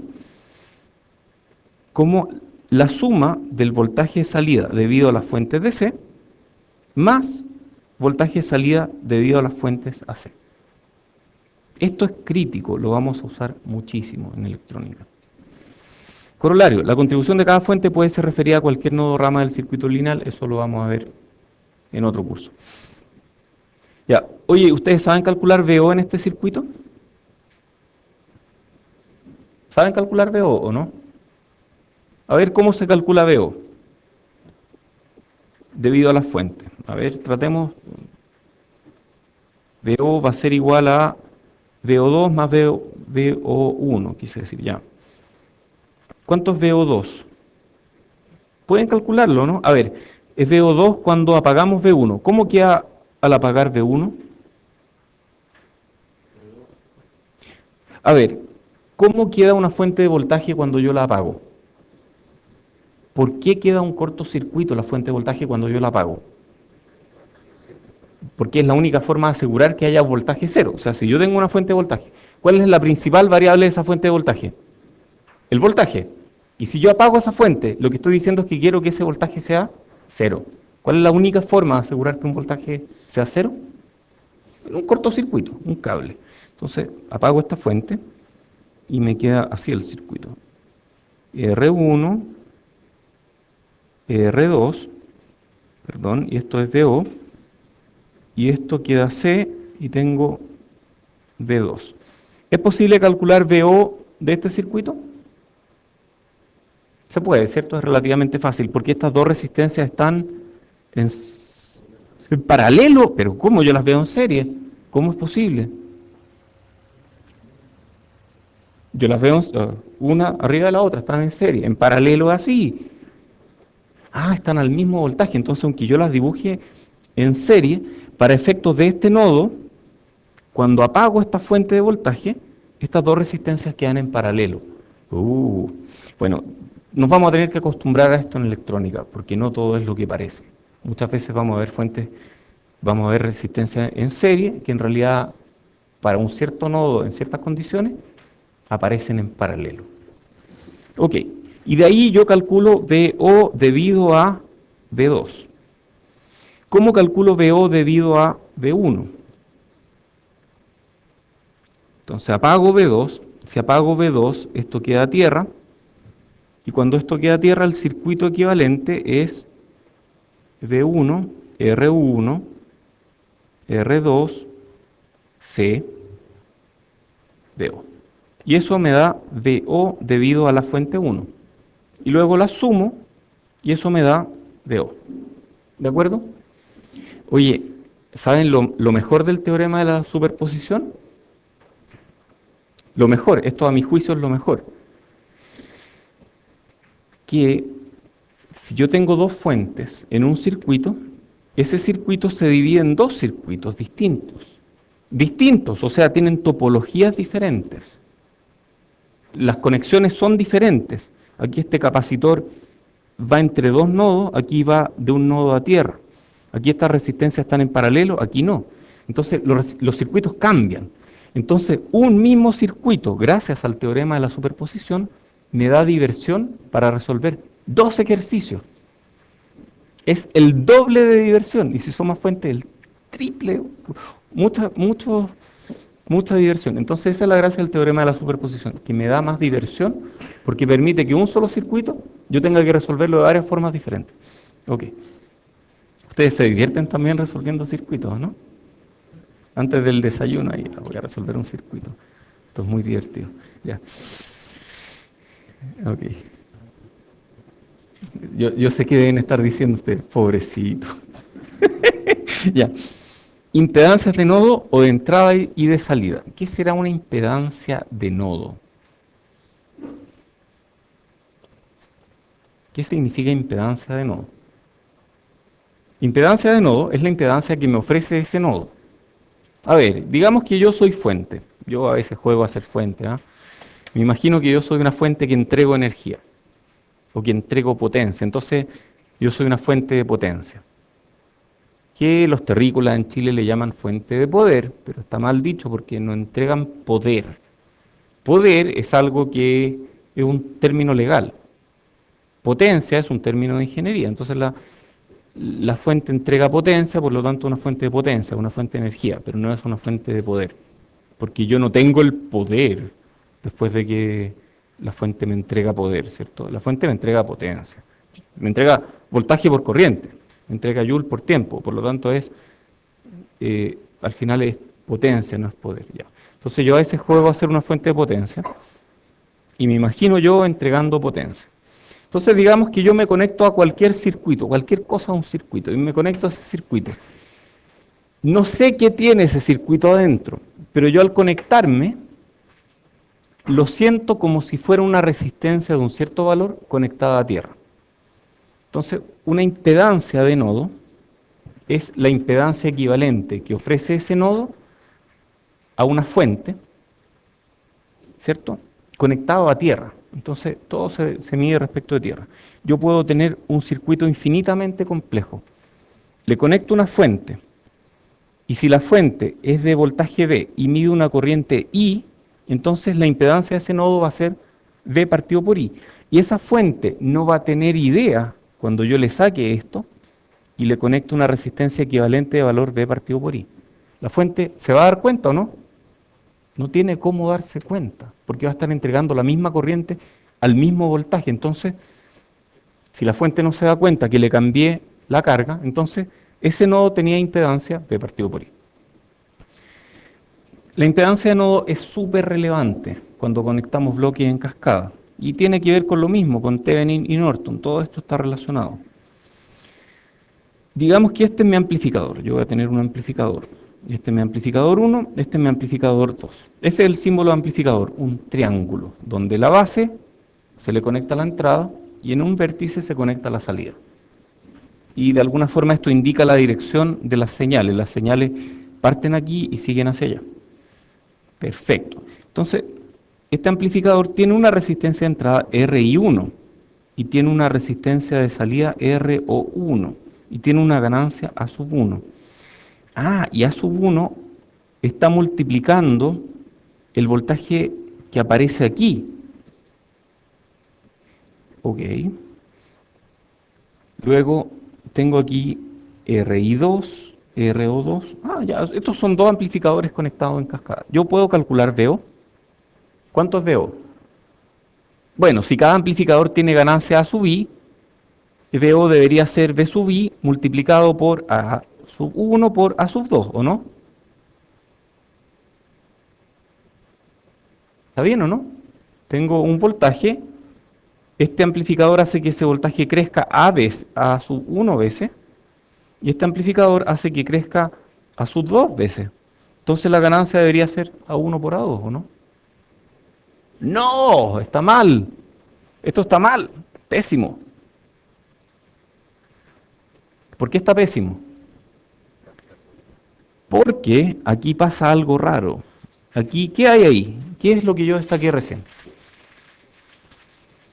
como la suma del voltaje de salida debido a las fuentes DC más voltaje de salida debido a las fuentes AC. Esto es crítico, lo vamos a usar muchísimo en electrónica. Corolario, la contribución de cada fuente puede ser referida a cualquier nodo rama del circuito lineal, eso lo vamos a ver en otro curso. Ya, oye, ¿ustedes saben calcular VO en este circuito? ¿Saben calcular VO o no? A ver, ¿cómo se calcula VO? Debido a las fuentes. A ver, tratemos. VO va a ser igual a VO2 más VO1, quise decir, ya. ¿Cuánto es VO2? Pueden calcularlo, ¿no? A ver, es VO2 cuando apagamos V1. ¿Cómo queda al apagar V1? A ver, ¿cómo queda una fuente de voltaje cuando yo la apago? ¿Por qué queda un cortocircuito la fuente de voltaje cuando yo la apago? Porque es la única forma de asegurar que haya voltaje cero. O sea, si yo tengo una fuente de voltaje, ¿cuál es la principal variable de esa fuente de voltaje? El voltaje. Y si yo apago esa fuente, lo que estoy diciendo es que quiero que ese voltaje sea cero. ¿Cuál es la única forma de asegurar que un voltaje sea cero? Un cortocircuito, un cable. Entonces, apago esta fuente y me queda así el circuito. R1, R2, perdón, y esto es VO, y esto queda C, y tengo V2. ¿Es posible calcular VO de este circuito? Se puede, ¿cierto? Es relativamente fácil, porque estas dos resistencias están en paralelo, pero ¿cómo yo las veo en serie? ¿Cómo es posible? Yo las veo una arriba de la otra, están en serie, en paralelo así. Ah, están al mismo voltaje, entonces aunque yo las dibuje en serie, para efectos de este nodo, cuando apago esta fuente de voltaje, estas dos resistencias quedan en paralelo. Bueno, nos vamos a tener que acostumbrar a esto en electrónica, porque no todo es lo que parece. Muchas veces vamos a ver fuentes, vamos a ver resistencias en serie, que en realidad para un cierto nodo, en ciertas condiciones, aparecen en paralelo. Ok, y de ahí yo calculo VO debido a V2. ¿Cómo calculo VO debido a V1? Entonces apago V2, si apago V2, esto queda a tierra, y cuando esto queda a tierra, el circuito equivalente es V1, R1, R2, C, VO. Y eso me da VO debido a la fuente 1. Y luego la sumo, y eso me da VO. ¿De acuerdo? Oye, ¿saben lo mejor del teorema de la superposición? Lo mejor, esto a mi juicio es lo mejor. Que si yo tengo dos fuentes en un circuito, ese circuito se divide en dos circuitos distintos. Distintos, o sea, tienen topologías diferentes. las conexiones son diferentes. Aquí este capacitor va entre dos nodos, aquí va de un nodo a tierra. Aquí estas resistencias están en paralelo, aquí no. Entonces los circuitos cambian. Entonces un mismo circuito, gracias al teorema de la superposición, me da diversión para resolver dos ejercicios. Es el doble de diversión, y si somos fuente, el triple, mucha diversión. Entonces esa es la gracia del teorema de la superposición, que me da más diversión porque permite que un solo circuito yo tenga que resolverlo de varias formas diferentes. Ok. Ustedes se divierten también resolviendo circuitos, ¿no? Antes del desayuno ahí voy a resolver un circuito. Esto es muy divertido. Ya. Ok. Yo sé que deben estar diciendo ustedes, pobrecito. Ya. Impedancias de nodo o de entrada y de salida. ¿Qué será una impedancia de nodo? ¿Qué significa impedancia de nodo? Impedancia de nodo es la impedancia que me ofrece ese nodo. A ver, digamos que yo soy fuente. Yo a veces juego a ser fuente. Me imagino que yo soy una fuente que entrego energía o que entrego potencia. Entonces, yo soy una fuente de potencia, que los terrícolas en Chile le llaman fuente de poder, pero está mal dicho porque no entregan poder. Poder es algo que es un término legal. Potencia es un término de ingeniería. Entonces la fuente entrega potencia, por lo tanto una fuente de potencia, una fuente de energía, pero no es una fuente de poder. Porque yo no tengo el poder después de que la fuente me entrega poder, ¿cierto? La fuente me entrega potencia. Me entrega voltaje por corriente, me entrega joule por tiempo, por lo tanto al final es potencia, no es poder. Ya. Entonces yo a veces juego a ser una fuente de potencia y me imagino yo entregando potencia. Entonces digamos que yo me conecto a cualquier circuito, cualquier cosa a un circuito, y me conecto a ese circuito. No sé qué tiene ese circuito adentro, pero yo al conectarme lo siento como si fuera una resistencia de un cierto valor conectada a tierra. Entonces, una impedancia de nodo es la impedancia equivalente que ofrece ese nodo a una fuente, ¿cierto? Conectado a tierra. Entonces, todo se mide respecto de tierra. Yo puedo tener un circuito infinitamente complejo. Le conecto una fuente, y si la fuente es de voltaje V y mide una corriente I, entonces la impedancia de ese nodo va a ser V partido por I. Y esa fuente no va a tener idea cuando yo le saque esto y le conecto una resistencia equivalente de valor V partido por I. La fuente se va a dar cuenta o no. No tiene cómo darse cuenta, porque va a estar entregando la misma corriente al mismo voltaje. Entonces, si la fuente no se da cuenta que le cambié la carga, entonces ese nodo tenía impedancia V partido por I. La impedancia de nodo es súper relevante cuando conectamos bloques en cascada y tiene que ver con lo mismo, con Thevenin y Norton, todo esto está relacionado. Digamos que este es mi amplificador, yo voy a tener un amplificador. Este es mi amplificador 1, este es mi amplificador 2. Ese es el símbolo de amplificador, un triángulo, donde la base se le conecta a la entrada y en un vértice se conecta a la salida. Y de alguna forma esto indica la dirección de las señales parten aquí y siguen hacia allá. Perfecto. Entonces, este amplificador tiene una resistencia de entrada RI1 y tiene una resistencia de salida RO1 y tiene una ganancia A sub 1. Y A sub 1 está multiplicando el voltaje que aparece aquí. Ok. Luego tengo aquí RI2, RO2. Ya, estos son dos amplificadores conectados en cascada. Yo puedo calcular VO. ¿Cuánto es VO? Bueno, si cada amplificador tiene ganancia A sub I, VO debería ser V sub I multiplicado por A sub 1 por A sub 2, ¿o no? ¿Está bien o no? Tengo un voltaje. Este amplificador hace que ese voltaje crezca A sub 1 veces. Y este amplificador hace que crezca A sub 2 veces. Entonces la ganancia debería ser A1 por A2, ¿o no? No, está mal. Esto está mal, pésimo. ¿Por qué está pésimo? Porque aquí pasa algo raro. Aquí, ¿qué hay ahí? ¿Qué es lo que yo destaqué recién?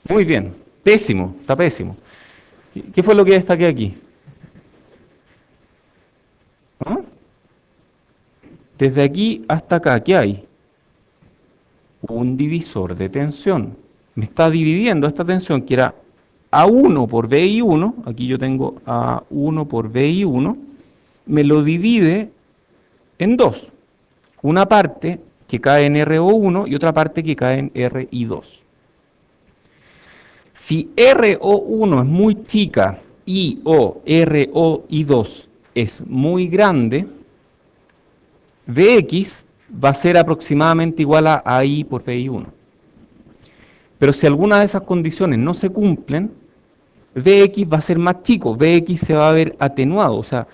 Muy bien. Pésimo, está pésimo. ¿Qué fue lo que destaqué aquí? ¿Ah? Desde aquí hasta acá, ¿qué hay? Un divisor de tensión. Me está dividiendo esta tensión que era A1 por BI1, aquí yo tengo A1 por BI1, me lo divide en dos. Una parte que cae en RO1 y otra parte que cae en RI2. Si RO1 es muy chica y o ROI2 es muy grande, Vx va a ser aproximadamente igual a AI por VI1. Pero si alguna de esas condiciones no se cumplen, Vx va a ser más chico, Vx se va a ver atenuado, o sea,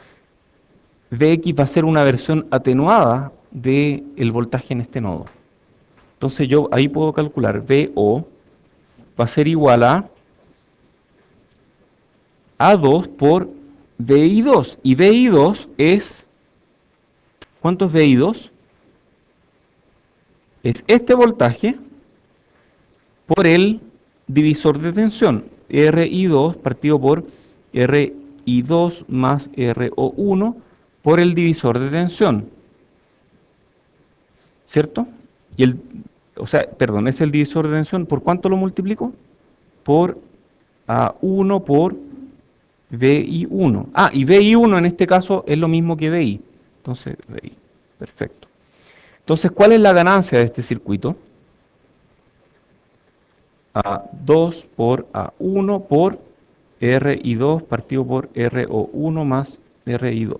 Vx va a ser una versión atenuada del voltaje en este nodo. Entonces yo ahí puedo calcular VO va a ser igual a A2 por VI2. Y VI2 es, ¿cuánto es VI2? Es este voltaje por el divisor de tensión, RI2 partido por RI2 más RO1 por el divisor de tensión, ¿cierto? Y el, o sea, perdón, es el divisor de tensión, ¿por cuánto lo multiplico? Por A1 por VI1. Ah, y VI1 en este caso es lo mismo que VI. Entonces, VI, perfecto. Entonces, ¿cuál es la ganancia de este circuito? A2 por A1 por RI2 partido por RO1 más RI2.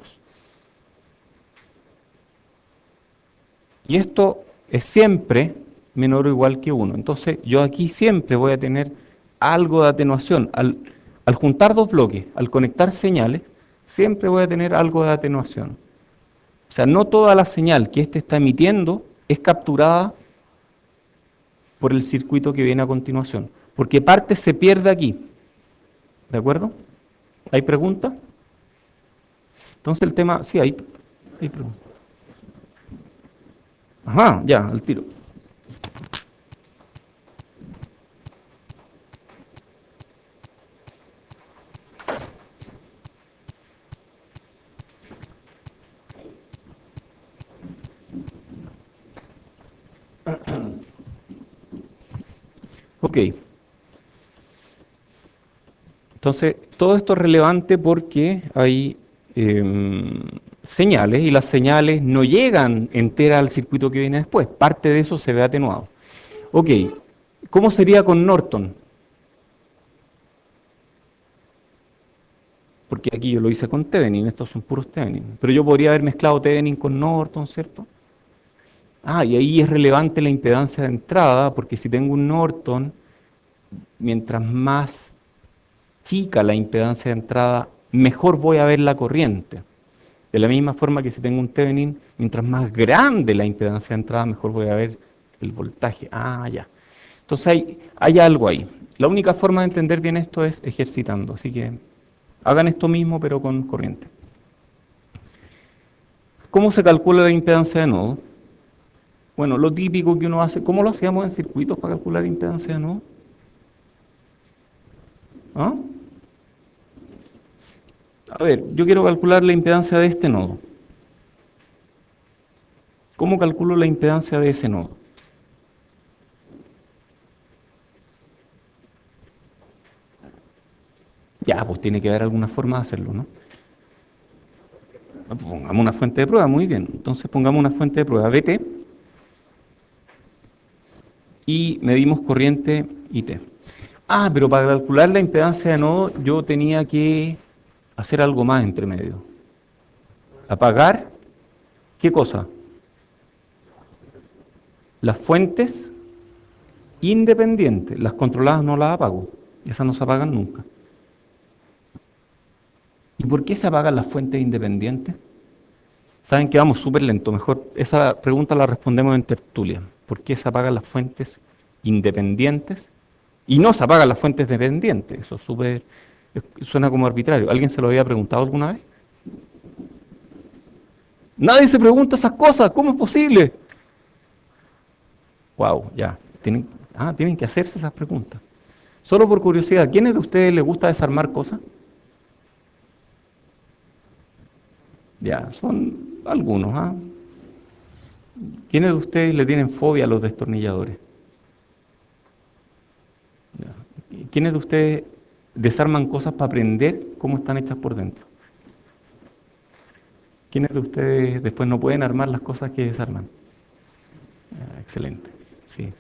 Y esto es siempre menor o igual que 1. Entonces yo aquí siempre voy a tener algo de atenuación. Al juntar dos bloques, al conectar señales, siempre voy a tener algo de atenuación. O sea, no toda la señal que éste está emitiendo es capturada por el circuito que viene a continuación. Porque parte se pierde aquí. ¿De acuerdo? ¿Hay preguntas? Entonces el tema, sí, hay preguntas. Ajá, ya, al tiro. Ok. Entonces, todo esto es relevante porque hay señales y las señales no llegan enteras al circuito que viene después. Parte de eso se ve atenuado. Ok, ¿cómo sería con Norton? Porque aquí yo lo hice con Thevenin, estos son puros Thevenin. Pero yo podría haber mezclado Thevenin con Norton, ¿cierto? Ah, y ahí es relevante la impedancia de entrada, porque si tengo un Norton, mientras más chica la impedancia de entrada, mejor voy a ver la corriente. De la misma forma que si tengo un Thevenin, mientras más grande la impedancia de entrada, mejor voy a ver el voltaje. Ah, ya. Entonces hay algo ahí. La única forma de entender bien esto es ejercitando. Así que hagan esto mismo, pero con corriente. ¿Cómo se calcula la impedancia de nodo? Bueno, lo típico que uno hace, ¿cómo lo hacíamos en circuitos para calcular impedancia de nodo? ¿Ah? A ver, yo quiero calcular la impedancia de este nodo. ¿Cómo calculo la impedancia de ese nodo? Ya, pues tiene que haber alguna forma de hacerlo, ¿no? Pongamos una fuente de prueba, muy bien. Entonces pongamos una fuente de prueba VT y medimos corriente IT. Ah, pero para calcular la impedancia de nodo yo tenía que hacer algo más entre medio. Apagar, ¿qué cosa? Las fuentes independientes, las controladas no las apago, esas no se apagan nunca. ¿Y por qué se apagan las fuentes independientes? Saben que vamos súper lento, mejor esa pregunta la respondemos en tertulia. ¿Por qué se apagan las fuentes independientes? Y no se apagan las fuentes dependientes, eso súper, suena como arbitrario. ¿Alguien se lo había preguntado alguna vez? Nadie se pregunta esas cosas, ¿cómo es posible? Wow, ya, tienen que hacerse esas preguntas. Solo por curiosidad, ¿quiénes de ustedes les gusta desarmar cosas? Ya, son algunos, ¿ah? ¿Quiénes de ustedes le tienen fobia a los destornilladores? Ya. ¿Quiénes de ustedes desarman cosas para aprender cómo están hechas por dentro? ¿Quiénes de ustedes después no pueden armar las cosas que desarman? Excelente, sí,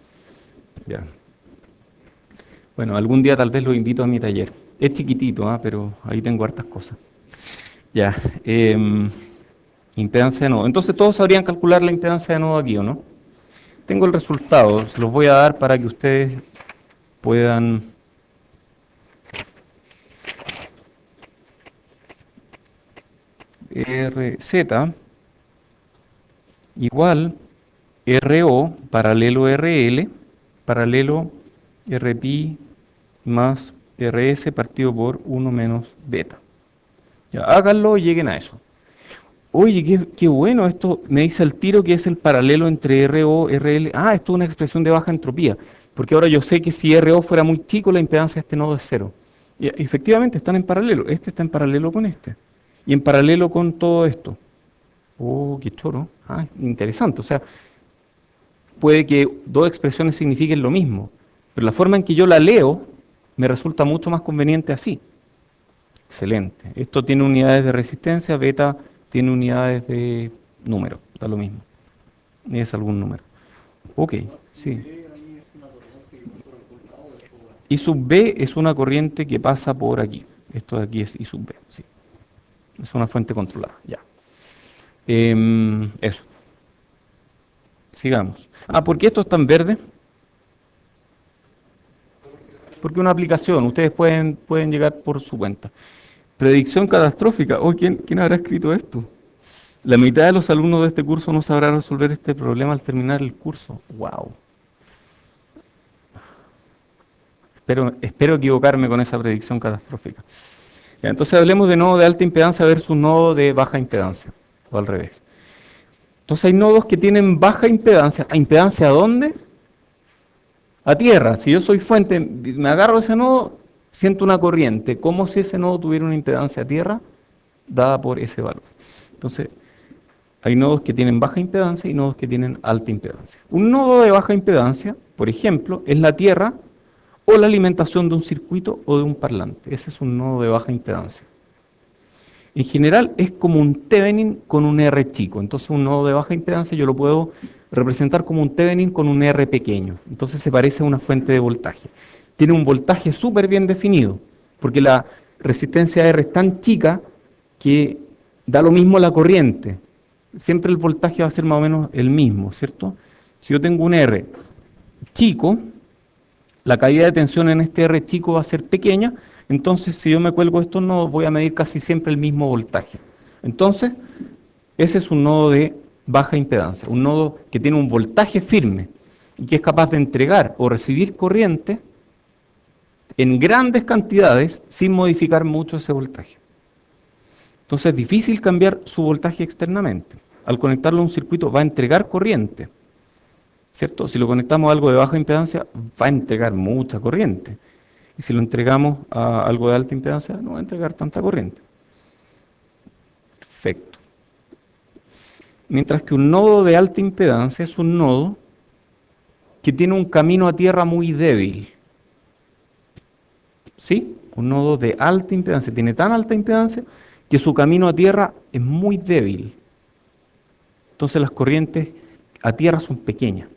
ya. Bueno, algún día tal vez los invito a mi taller. Es chiquitito, pero ahí tengo hartas cosas. Ya, impedancia de nodo. Entonces todos sabrían calcular la impedancia de nodo aquí, ¿o no? Tengo el resultado, se los voy a dar para que ustedes puedan RZ igual RO paralelo RL paralelo RPi más RS partido por 1 menos beta. Ya, háganlo y lleguen a eso. Oye, qué bueno, esto me dice al tiro que es el paralelo entre RO, RL. Ah, esto es una expresión de baja entropía, porque ahora yo sé que si RO fuera muy chico, la impedancia de este nodo es cero. Y efectivamente están en paralelo, este está en paralelo con este, y en paralelo con todo esto. Oh, qué choro. Ah, interesante, o sea, puede que dos expresiones signifiquen lo mismo, pero la forma en que yo la leo me resulta mucho más conveniente así. Excelente. Esto tiene unidades de resistencia, beta tiene unidades de número, da lo mismo. Es algún número. Ok, sí. I sub B es una corriente que pasa por aquí. Esto de aquí es I sub B, sí. Es una fuente controlada, ya. Eso. Sigamos. Ah, ¿por qué esto está en verde? Porque una aplicación, ustedes pueden llegar por su cuenta. Predicción catastrófica. Oh, ¿quién habrá escrito esto? La mitad de los alumnos de este curso no sabrá resolver este problema al terminar el curso. Wow. Espero equivocarme con esa predicción catastrófica. Ya, entonces hablemos de nodo de alta impedancia versus nodo de baja impedancia, o al revés. Entonces hay nodos que tienen baja impedancia. ¿A impedancia a dónde? A tierra. Si yo soy fuente, me agarro a ese nodo, siento una corriente, como si ese nodo tuviera una impedancia a tierra dada por ese valor. Entonces, hay nodos que tienen baja impedancia y nodos que tienen alta impedancia. Un nodo de baja impedancia, por ejemplo, es la tierra o la alimentación de un circuito o de un parlante. Ese es un nodo de baja impedancia. En general es como un Thevenin con un R chico. Entonces un nodo de baja impedancia yo lo puedo representar como un Thevenin con un R pequeño. Entonces se parece a una fuente de voltaje. Tiene un voltaje súper bien definido, porque la resistencia R es tan chica que da lo mismo la corriente. Siempre el voltaje va a ser más o menos el mismo, ¿cierto? Si yo tengo un R chico, la caída de tensión en este R chico va a ser pequeña, entonces si yo me cuelgo estos nodos voy a medir casi siempre el mismo voltaje. Entonces, ese es un nodo de baja impedancia, un nodo que tiene un voltaje firme y que es capaz de entregar o recibir corriente en grandes cantidades sin modificar mucho ese voltaje. Entonces es difícil cambiar su voltaje externamente. Al conectarlo a un circuito va a entregar corriente, ¿cierto? Si lo conectamos a algo de baja impedancia, va a entregar mucha corriente. Y si lo entregamos a algo de alta impedancia, no va a entregar tanta corriente. Perfecto. Mientras que un nodo de alta impedancia es un nodo que tiene un camino a tierra muy débil. ¿Sí? Un nodo de alta impedancia tiene tan alta impedancia que su camino a tierra es muy débil. Entonces las corrientes a tierra son pequeñas.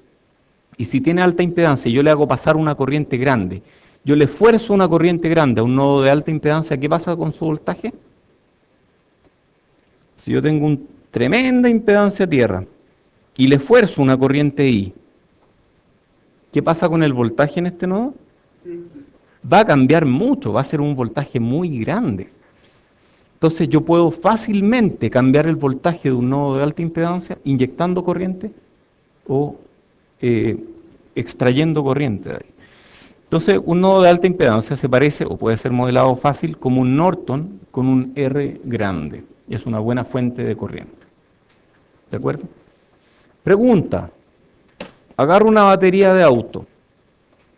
Y si tiene alta impedancia y yo le hago pasar una corriente grande, yo le fuerzo una corriente grande a un nodo de alta impedancia, ¿qué pasa con su voltaje? Si yo tengo una tremenda impedancia a tierra y le fuerzo una corriente I, ¿qué pasa con el voltaje en este nodo? Va a cambiar mucho, va a ser un voltaje muy grande. Entonces yo puedo fácilmente cambiar el voltaje de un nodo de alta impedancia inyectando corriente o extrayendo corriente de ahí. Entonces un nodo de alta impedancia se parece o puede ser modelado fácil como un Norton con un R grande. Y es una buena fuente de corriente. ¿De acuerdo? Pregunta. Agarro una batería de auto,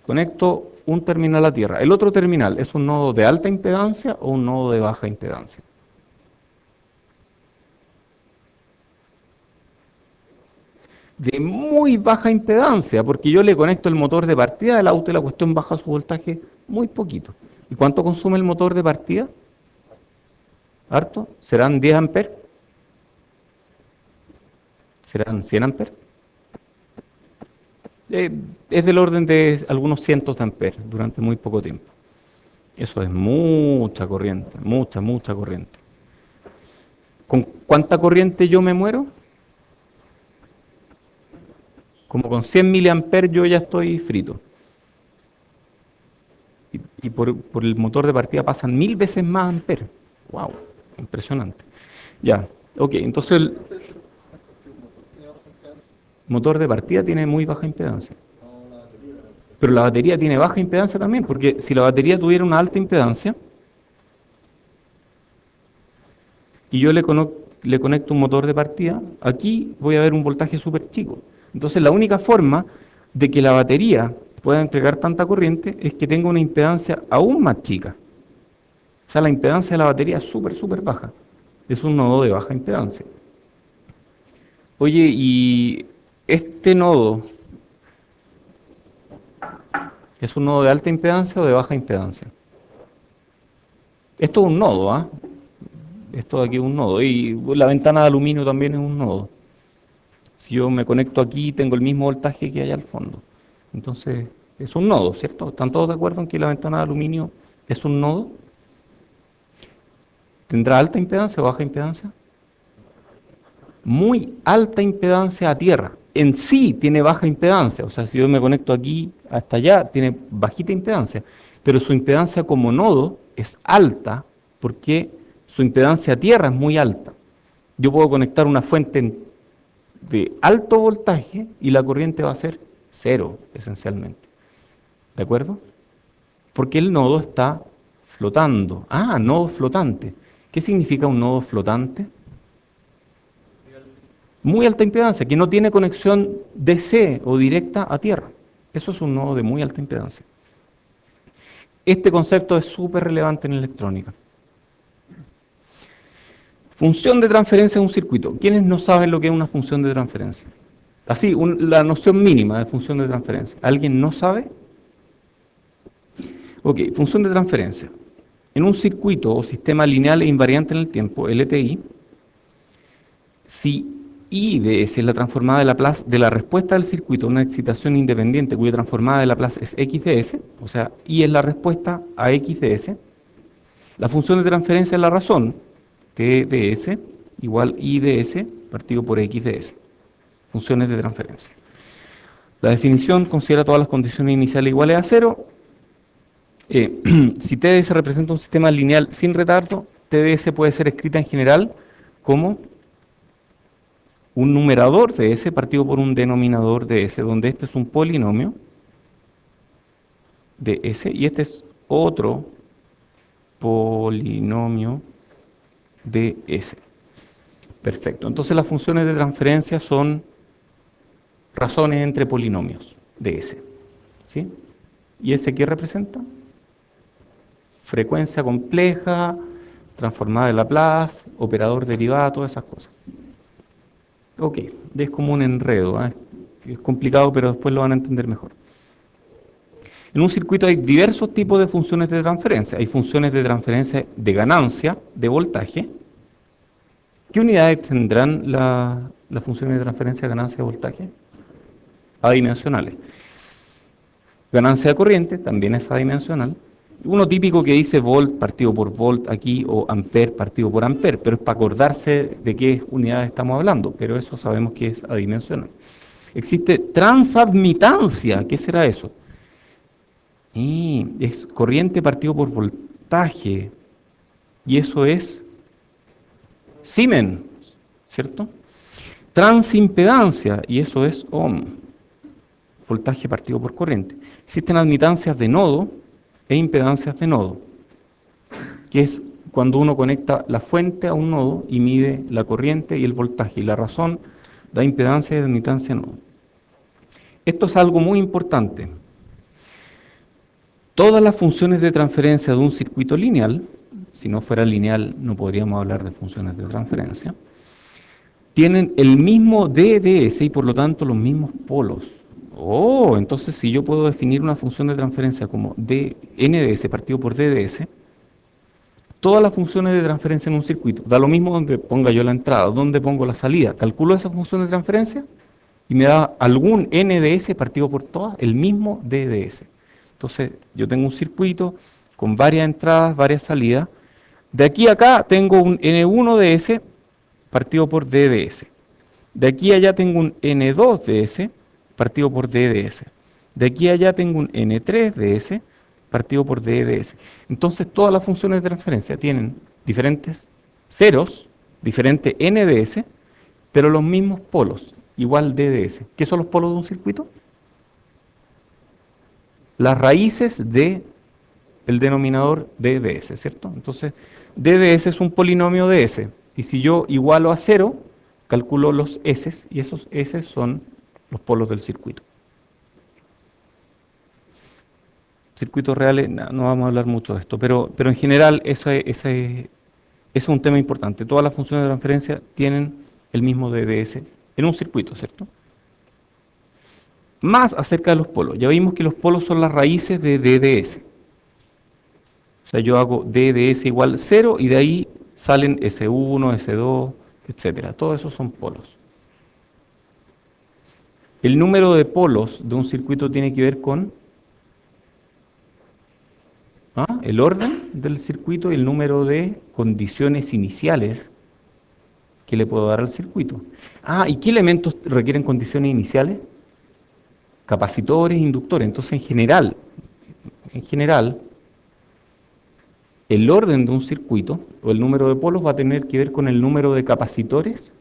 conecto un terminal a tierra. ¿El otro terminal es un nodo de alta impedancia o un nodo de baja impedancia? De muy baja impedancia, porque yo le conecto el motor de partida del auto y la cuestión baja su voltaje muy poquito. ¿Y cuánto consume el motor de partida? ¿Harto? ¿Serán 10 amperes? ¿Serán 100 amperes? Es del orden de algunos cientos de amperes durante muy poco tiempo. Eso es mucha corriente, mucha corriente. ¿Con cuánta corriente yo me muero? Como con 100 miliamperes yo ya estoy frito. Y por el motor de partida pasan 1000 veces más amperes. ¡Wow! Impresionante. Ya, ok, entonces el motor de partida tiene muy baja impedancia. Pero la batería tiene baja impedancia también, porque si la batería tuviera una alta impedancia y yo le conecto un motor de partida, aquí voy a ver un voltaje súper chico. Entonces la única forma de que la batería pueda entregar tanta corriente es que tenga una impedancia aún más chica. O sea, la impedancia de la batería es súper baja. Es un nodo de baja impedancia. Oye, y este nodo, ¿es un nodo de alta impedancia o de baja impedancia? Esto es un nodo, ¿ah? Esto de aquí es un nodo. Y la ventana de aluminio también es un nodo. Si yo me conecto aquí, tengo el mismo voltaje que hay al fondo. Entonces, es un nodo, ¿cierto? ¿Están todos de acuerdo en que la ventana de aluminio es un nodo? ¿Tendrá alta impedancia o baja impedancia? Muy alta impedancia a tierra. En sí tiene baja impedancia. O sea, si yo me conecto aquí hasta allá, tiene bajita impedancia. Pero su impedancia como nodo es alta porque su impedancia a tierra es muy alta. Yo puedo conectar una fuente de alto voltaje y la corriente va a ser cero, esencialmente. ¿De acuerdo? Porque el nodo está flotando. Ah, nodo flotante. ¿Qué significa un nodo flotante? Muy alta impedancia, que no tiene conexión DC o directa a tierra. Eso es un nodo de muy alta impedancia. Este concepto es súper relevante en electrónica. Función de transferencia de un circuito. ¿Quiénes no saben lo que es una función de transferencia? Así, la noción mínima de función de transferencia. ¿Alguien no sabe? Ok, función de transferencia. En un circuito o sistema lineal e invariante en el tiempo, LTI, si I de S es la transformada de Laplace de la respuesta del circuito a una excitación independiente cuya transformada de Laplace es X de S, o sea, I es la respuesta a X de S, la función de transferencia es la razón, T de S igual I de S partido por X de S. Funciones de transferencia. La definición considera todas las condiciones iniciales iguales a cero. Si TDS representa un sistema lineal sin retardo, TDS puede ser escrita en general como un numerador de S partido por un denominador de S, donde este es un polinomio de S y este es otro polinomio de S. Perfecto. Entonces las funciones de transferencia son razones entre polinomios de S. ¿Sí? ¿Y S qué representa? Frecuencia compleja, transformada de Laplace, operador derivado, todas esas cosas. Ok, es como un enredo, ¿eh? Es complicado, pero después lo van a entender mejor. En un circuito hay diversos tipos de funciones de transferencia. Hay funciones de transferencia de ganancia de voltaje. ¿Qué unidades tendrán las funciones de transferencia de ganancia de voltaje? Adimensionales. Ganancia de corriente también es adimensional. Uno típico que dice volt partido por volt aquí o ampere partido por ampere, pero es para acordarse de qué unidades estamos hablando, pero eso sabemos que es adimensional. Existe transadmitancia, ¿qué será eso? Y es corriente partido por voltaje, y eso es Siemens, ¿cierto? Transimpedancia, y eso es ohm, voltaje partido por corriente. Existen admitancias de nodo e impedancias de nodo, que es cuando uno conecta la fuente a un nodo y mide la corriente y el voltaje, y la razón da impedancia y admitancia de nodo. Esto es algo muy importante. Todas las funciones de transferencia de un circuito lineal, si no fuera lineal no podríamos hablar de funciones de transferencia, tienen el mismo DDS y por lo tanto los mismos polos. Oh, entonces si yo puedo definir una función de transferencia como NDS partido por DDS, todas las funciones de transferencia en un circuito, da lo mismo donde ponga yo la entrada, donde pongo la salida, calculo esa función de transferencia y me da algún NDS partido por todas, el mismo DDS. Entonces yo tengo un circuito con varias entradas, varias salidas. De aquí a acá tengo un N1DS partido por DDS. De aquí a allá tengo un N2DS partido por DDS. De aquí a allá tengo un N3DS partido por DDS. Entonces todas las funciones de transferencia tienen diferentes ceros, diferente NDS, pero los mismos polos, igual DDS. ¿Qué son los polos de un circuito? Las raíces de el denominador DDS, ¿cierto? Entonces, DDS es un polinomio de S. Y si yo igualo a 0, calculo los S, y esos S son los polos del circuito. Circuitos reales, no vamos a hablar mucho de esto, pero en general ese es un tema importante. Todas las funciones de transferencia tienen el mismo DDS en un circuito, ¿cierto? Más acerca de los polos. Ya vimos que los polos son las raíces de DDS. O sea, yo hago DDS igual 0 y de ahí salen S1, S2, etcétera. Todos esos son polos. El número de polos de un circuito tiene que ver con el orden del circuito y el número de condiciones iniciales que le puedo dar al circuito. ¿Y qué elementos requieren condiciones iniciales? Capacitores, inductores. Entonces, en general, el orden de un circuito o el número de polos va a tener que ver con el número de capacitores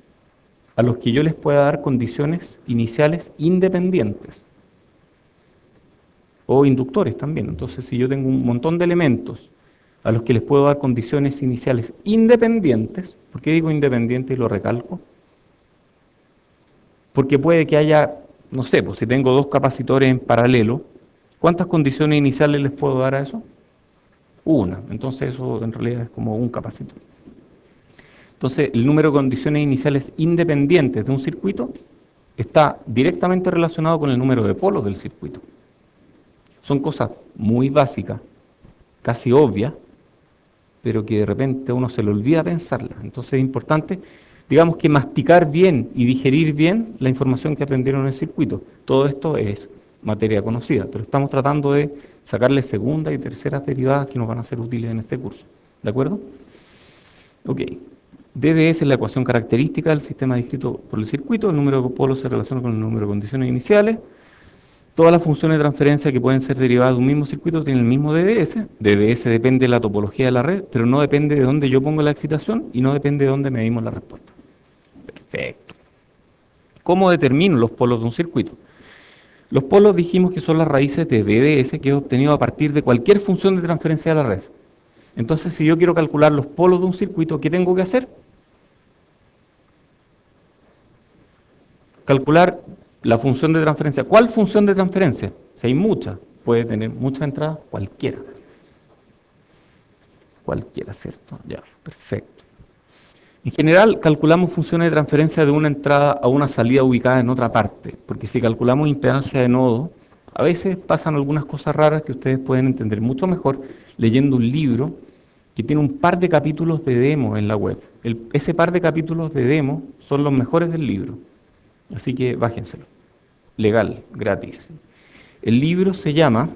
a los que yo les pueda dar condiciones iniciales independientes o inductores también. Entonces, si yo tengo un montón de elementos a los que les puedo dar condiciones iniciales independientes, ¿por qué digo independiente y lo recalco? Porque puede que haya, no sé, pues si tengo dos capacitores en paralelo, ¿cuántas condiciones iniciales les puedo dar a eso? Una. Entonces eso en realidad es como un capacitor. Entonces el número de condiciones iniciales independientes de un circuito está directamente relacionado con el número de polos del circuito. Son cosas muy básicas, casi obvias, pero que de repente a uno se le olvida pensarlas. Entonces es importante, digamos que masticar bien y digerir bien la información que aprendieron en el circuito. Todo esto es materia conocida, pero estamos tratando de sacarle segundas y terceras derivadas que nos van a ser útiles en este curso. ¿De acuerdo? Ok. DDS es la ecuación característica del sistema descrito por el circuito. El número de polos se relaciona con el número de condiciones iniciales. Todas las funciones de transferencia que pueden ser derivadas de un mismo circuito tienen el mismo DDS. DDS depende de la topología de la red, pero no depende de dónde yo pongo la excitación y no depende de dónde medimos la respuesta. Perfecto. ¿Cómo determino los polos de un circuito? Los polos dijimos que son las raíces de DDS que he obtenido a partir de cualquier función de transferencia de la red. Entonces, si yo quiero calcular los polos de un circuito, ¿qué tengo que hacer? Calcular la función de transferencia. ¿Cuál función de transferencia? Si hay muchas, puede tener muchas entradas, cualquiera. Cualquiera, ¿cierto? Ya, perfecto. En general, calculamos funciones de transferencia de una entrada a una salida ubicada en otra parte, porque si calculamos impedancia de nodo, a veces pasan algunas cosas raras que ustedes pueden entender mucho mejor leyendo un libro que tiene un par de capítulos de demo en la web. Ese par de capítulos de demo son los mejores del libro, así que bájenselo. Legal, gratis. El libro se llama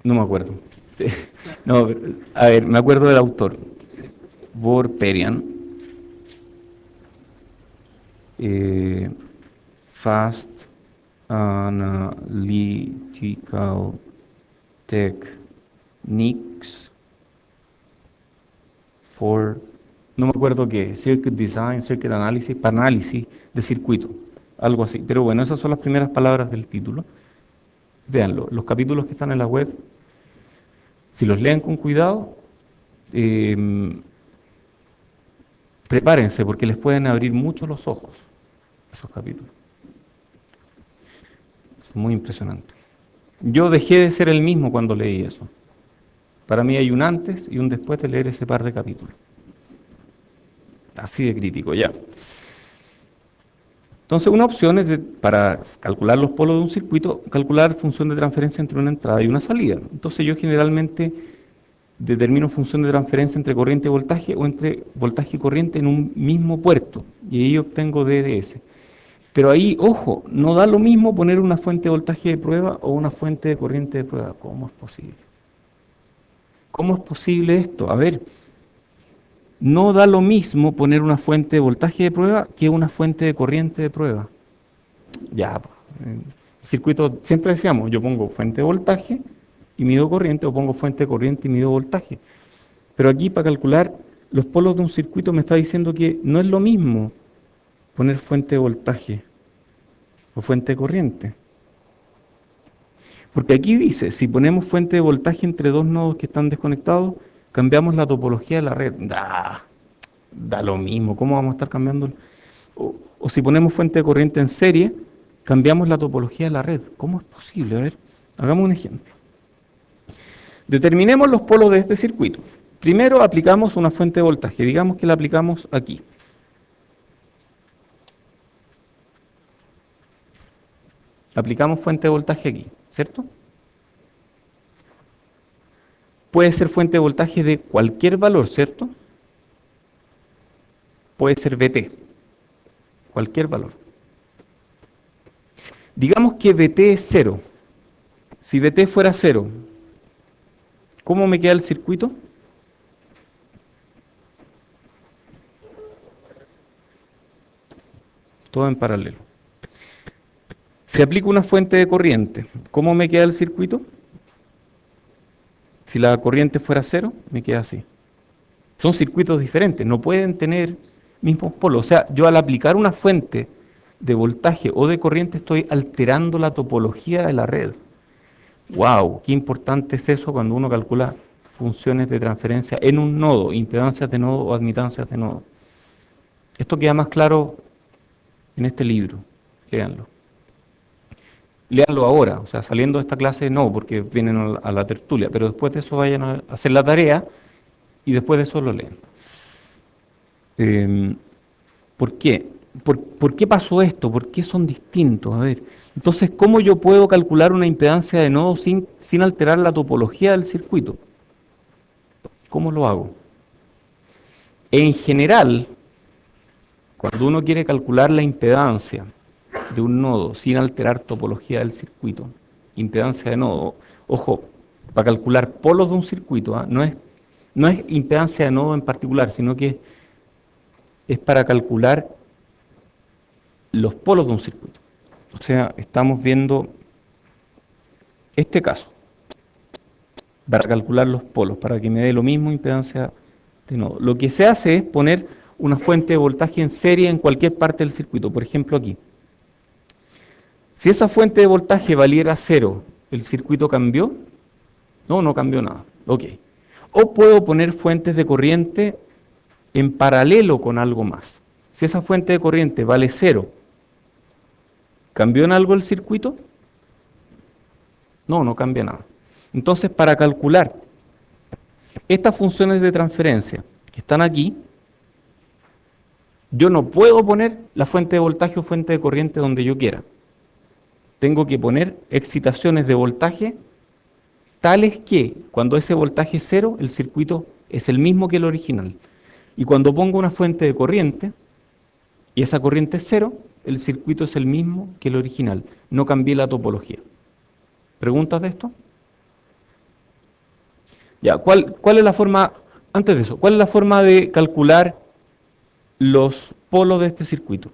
no me acuerdo. No, a ver, me acuerdo del autor. Borperian. Fast Analytical Techniques for, no me acuerdo qué, Circuit Design, Circuit Analysis, para análisis de circuito, algo así. Pero bueno, esas son las primeras palabras del título. Véanlo, los capítulos que están en la web, si los leen con cuidado, prepárense porque les pueden abrir mucho los ojos. esos capítulos. Es muy impresionante. Yo dejé de ser el mismo cuando leí eso. Para mí hay un antes y un después de leer ese par de capítulos. Así de crítico, ya. Entonces, una opción es, para calcular los polos de un circuito, calcular función de transferencia entre una entrada y una salida. Entonces, yo generalmente determino función de transferencia entre corriente y voltaje o entre voltaje y corriente en un mismo puerto. Y ahí obtengo DDS. Pero ahí, ojo, no da lo mismo poner una fuente de voltaje de prueba o una fuente de corriente de prueba. ¿Cómo es posible? ¿Cómo es posible esto? A ver, no da lo mismo poner una fuente de voltaje de prueba que una fuente de corriente de prueba. Ya, en circuito siempre decíamos, yo pongo fuente de voltaje y mido corriente, o pongo fuente de corriente y mido voltaje. Pero aquí, para calcular los polos de un circuito, me está diciendo que no es lo mismo poner fuente de voltaje o fuente de corriente. Porque aquí dice, si ponemos fuente de voltaje entre dos nodos que están desconectados, cambiamos la topología de la red. Da lo mismo, ¿cómo vamos a estar cambiando? O si ponemos fuente de corriente en serie, cambiamos la topología de la red. ¿Cómo es posible? A ver, hagamos un ejemplo. Determinemos los polos de este circuito. Primero aplicamos una fuente de voltaje, digamos que la aplicamos aquí. Aplicamos fuente de voltaje aquí, ¿cierto? Puede ser fuente de voltaje de cualquier valor, ¿cierto? Puede ser VT, cualquier valor. Digamos que VT es 0. Si VT fuera 0, ¿cómo me queda el circuito? Todo en paralelo. Si aplico una fuente de corriente, ¿cómo me queda el circuito? Si la corriente fuera 0, me queda así. Son circuitos diferentes, no pueden tener mismos polos. O sea, yo al aplicar una fuente de voltaje o de corriente estoy alterando la topología de la red. ¡Wow! Qué importante es eso cuando uno calcula funciones de transferencia en un nodo, impedancias de nodo o admitancias de nodo. Esto queda más claro en este libro. Léanlo. Léanlo ahora, o sea, saliendo de esta clase no, porque vienen a la tertulia, pero después de eso vayan a hacer la tarea y después de eso lo leen. ¿Por qué? ¿Por qué pasó esto? ¿Por qué son distintos? A ver, entonces, ¿cómo yo puedo calcular una impedancia de nodo sin alterar la topología del circuito? ¿Cómo lo hago? En general, cuando uno quiere calcular la impedancia de un nodo sin alterar topología del circuito, impedancia de nodo, ojo, para calcular polos de un circuito, no es impedancia de nodo en particular, sino que es para calcular los polos de un circuito. O sea, estamos viendo este caso, para calcular los polos, para que me dé lo mismo impedancia de nodo. Lo que se hace es poner una fuente de voltaje en serie en cualquier parte del circuito, por ejemplo aquí. Si esa fuente de voltaje valiera 0, ¿el circuito cambió? No, no cambió nada. Ok. O puedo poner fuentes de corriente en paralelo con algo más. Si esa fuente de corriente vale 0, ¿cambió en algo el circuito? No, no cambia nada. Entonces, para calcular estas funciones de transferencia que están aquí, yo no puedo poner la fuente de voltaje o fuente de corriente donde yo quiera. Tengo que poner excitaciones de voltaje tales que cuando ese voltaje es 0, el circuito es el mismo que el original. Y cuando pongo una fuente de corriente y esa corriente es 0, el circuito es el mismo que el original. No cambié la topología. ¿Preguntas de esto? Ya, ¿cuál es la forma, antes de eso, cuál es la forma de calcular los polos de este circuito?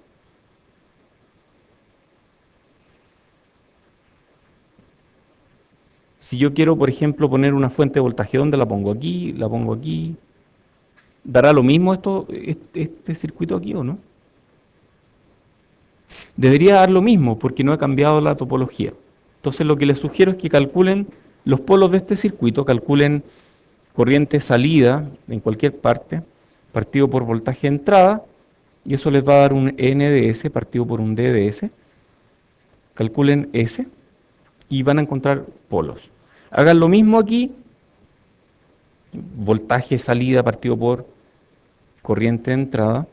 Si yo quiero, por ejemplo, poner una fuente de voltaje, ¿dónde la pongo? Aquí, la pongo aquí. ¿Dará lo mismo este circuito aquí o no? Debería dar lo mismo porque no he cambiado la topología. Entonces lo que les sugiero es que calculen los polos de este circuito, calculen corriente salida en cualquier parte, partido por voltaje de entrada, y eso les va a dar un N de S partido por un D de S. Calculen S y van a encontrar polos. Hagan lo mismo aquí, voltaje salida partido por corriente de entrada,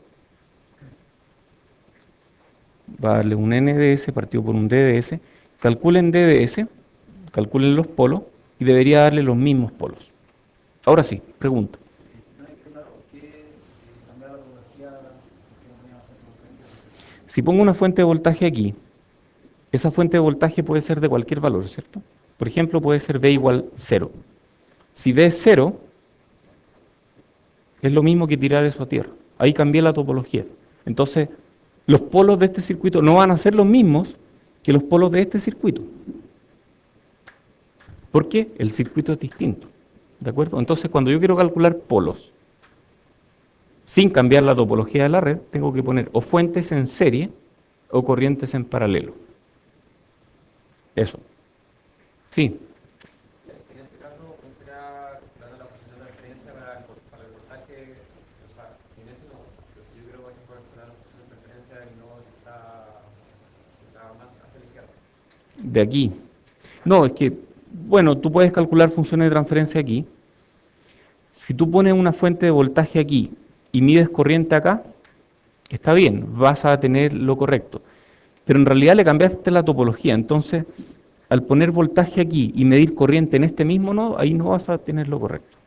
va a darle un N de S partido por un D de S. Calculen D de S, calculen los polos y debería darle los mismos polos. Ahora sí, pregunta. Si pongo una fuente de voltaje aquí, esa fuente de voltaje puede ser de cualquier valor, ¿cierto? Por ejemplo, puede ser V igual 0. Si V es 0, es lo mismo que tirar eso a tierra. Ahí cambié la topología. Entonces, los polos de este circuito no van a ser los mismos que los polos de este circuito. ¿Por qué? El circuito es distinto. ¿De acuerdo? Entonces, cuando yo quiero calcular polos, sin cambiar la topología de la red, tengo que poner o fuentes en serie o corrientes en paralelo. Eso. Sí. En este caso, ¿cómo será dada la posición de referencia para el voltaje? O sea, sin eso no. Pero si yo creo que por ejemplo, la posición de referencia y no está más hacia la izquierda. De aquí. No, es que, bueno, tú puedes calcular funciones de transferencia aquí. Si tú pones una fuente de voltaje aquí y mides corriente acá, está bien, vas a tener lo correcto. Pero en realidad le cambiaste la topología. Entonces, al poner voltaje aquí y medir corriente en este mismo nodo, ahí no vas a tener lo correcto.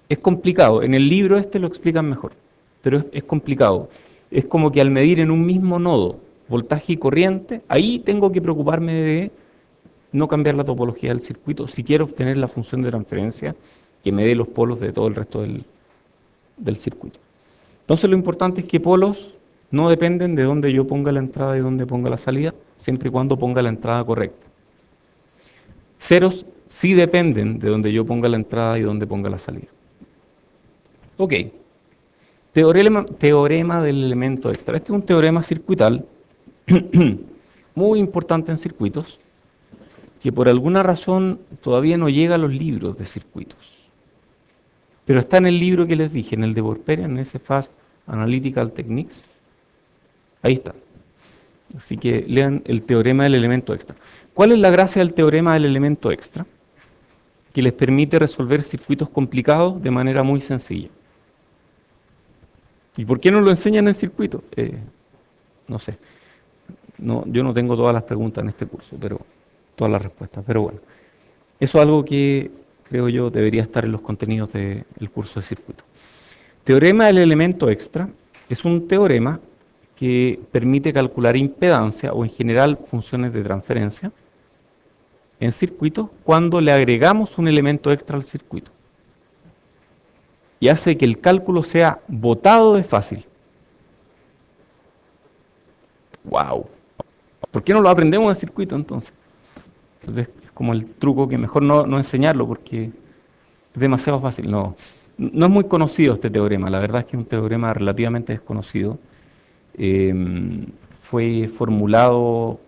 Es complicado. En el libro este lo explican mejor, pero es complicado. Es como que al medir en un mismo nodo voltaje y corriente, ahí tengo que preocuparme de no cambiar la topología del circuito si quiero obtener la función de transferencia que me dé los polos de todo el resto del circuito. Entonces lo importante es que polos no dependen de dónde yo ponga la entrada y dónde ponga la salida, siempre y cuando ponga la entrada correcta. Ceros sí dependen de dónde yo ponga la entrada y dónde ponga la salida. Ok. Teorema del elemento extra. Este es un teorema circuital muy importante en circuitos, que por alguna razón todavía no llega a los libros de circuitos. Pero está en el libro que les dije, en el de Borperian, en ese Fast Analytical Techniques. Ahí está. Así que lean el teorema del elemento extra. ¿Cuál es la gracia del teorema del elemento extra? Que les permite resolver circuitos complicados de manera muy sencilla. ¿Y por qué no lo enseñan en circuitos? No sé. No, yo no tengo todas las preguntas en este curso, pero todas las respuestas. Pero bueno, eso es algo que creo yo debería estar en los contenidos del curso de circuito. Teorema del elemento extra es un teorema que permite calcular impedancia o en general funciones de transferencia en circuitos cuando le agregamos un elemento extra al circuito. Y hace que el cálculo sea botado de fácil. ¡Wow! ¿Por qué no lo aprendemos en circuito entonces? Tal vez es como el truco que mejor no enseñarlo porque es demasiado fácil. No es muy conocido este teorema, la verdad es que es un teorema relativamente desconocido. Fue formulado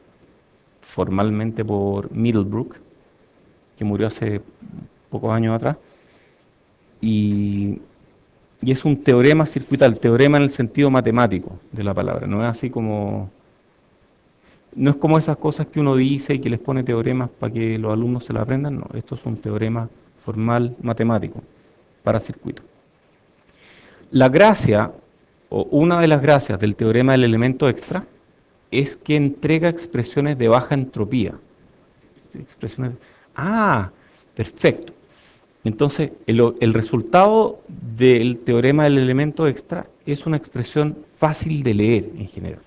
formalmente por Middlebrook, que murió hace pocos años atrás, y es un teorema circuital, teorema en el sentido matemático de la palabra, no es así como... No es como esas cosas que uno dice y que les pone teoremas para que los alumnos se lo aprendan, no, esto es un teorema formal matemático para circuitos. La gracia, o una de las gracias del teorema del elemento extra, es que entrega expresiones de baja entropía. Perfecto. Entonces, el resultado del teorema del elemento extra es una expresión fácil de leer en general.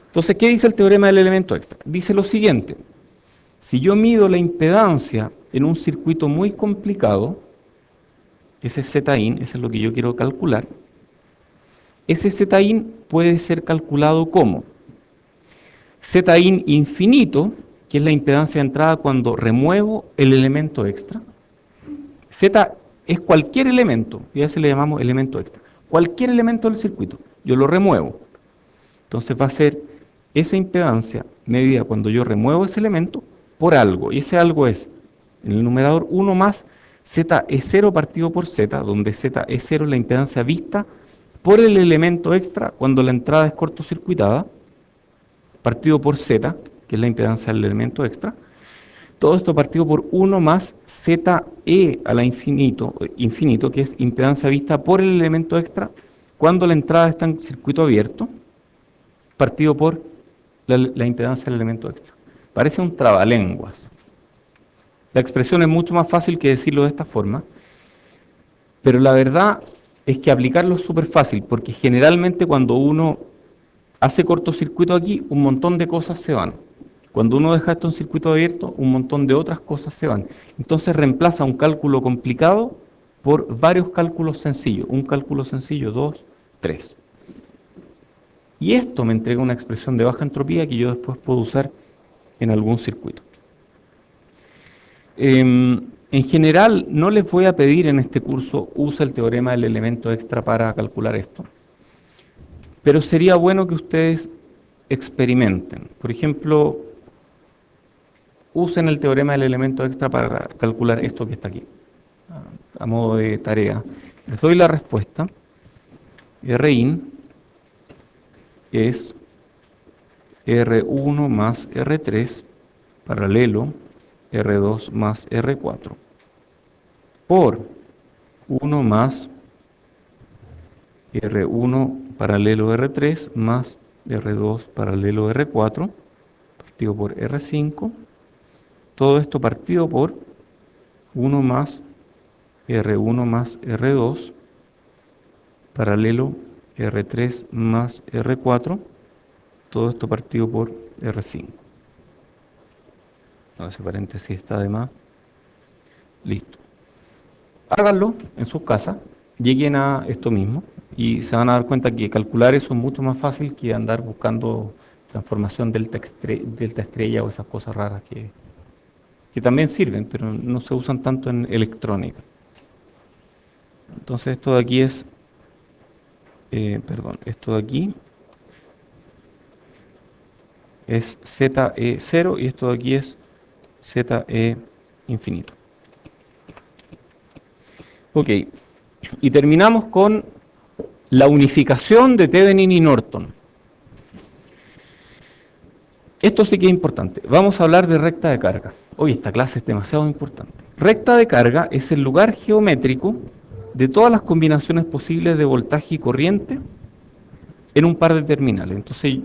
Entonces, ¿qué dice el teorema del elemento extra? Dice lo siguiente: si yo mido la impedancia en un circuito muy complicado, ese Zin, ese es lo que yo quiero calcular, ese Zin puede ser calculado como Zin infinito, que es la impedancia de entrada cuando remuevo el elemento extra. Z es cualquier elemento, y a ese le llamamos elemento extra. Cualquier elemento del circuito, yo lo remuevo. Entonces va a ser esa impedancia medida cuando yo remuevo ese elemento por algo, y ese algo es, en el numerador 1 más Z es 0 partido por Z, donde Z es 0 la impedancia vista por el elemento extra cuando la entrada es cortocircuitada, partido por Z, que es la impedancia del elemento extra. Todo esto partido por 1 más ZE a la infinito, que es impedancia vista por el elemento extra cuando la entrada está en circuito abierto, partido por la impedancia del elemento extra. Parece un trabalenguas. La expresión es mucho más fácil que decirlo de esta forma, pero la verdad es que aplicarlo es súper fácil, porque generalmente cuando uno hace cortocircuito aquí, un montón de cosas se van. Cuando uno deja esto en circuito abierto, un montón de otras cosas se van. Entonces reemplaza un cálculo complicado por varios cálculos sencillos. Un cálculo sencillo, 2, 3. Y esto me entrega una expresión de baja entropía que yo después puedo usar en algún circuito. En general, no les voy a pedir en este curso use el teorema del elemento extra para calcular esto. Pero sería bueno que ustedes experimenten. Por ejemplo, usen el teorema del elemento extra para calcular esto que está aquí, a modo de tarea. Les doy la respuesta. Rin es R1 más R3 paralelo R2 más R4 por 1 más R1 paralelo R3 más R2 paralelo R4 partido por R5. Todo esto partido por 1 más R1 más R2 paralelo R3 más R4. Todo esto partido por R5. No, ese paréntesis está de más. Listo. Háganlo en sus casas, lleguen a esto mismo y se van a dar cuenta que calcular eso es mucho más fácil que andar buscando transformación delta estrella o esas cosas raras que también sirven, pero no se usan tanto en electrónica. Entonces esto de aquí es, esto de aquí es ZE0 y esto de aquí es ZE infinito. Ok, y terminamos con la unificación de Thevenin y Norton. Esto sí que es importante. Vamos a hablar de recta de carga. Hoy esta clase es demasiado importante. Recta de carga es el lugar geométrico de todas las combinaciones posibles de voltaje y corriente en un par de terminales. Entonces,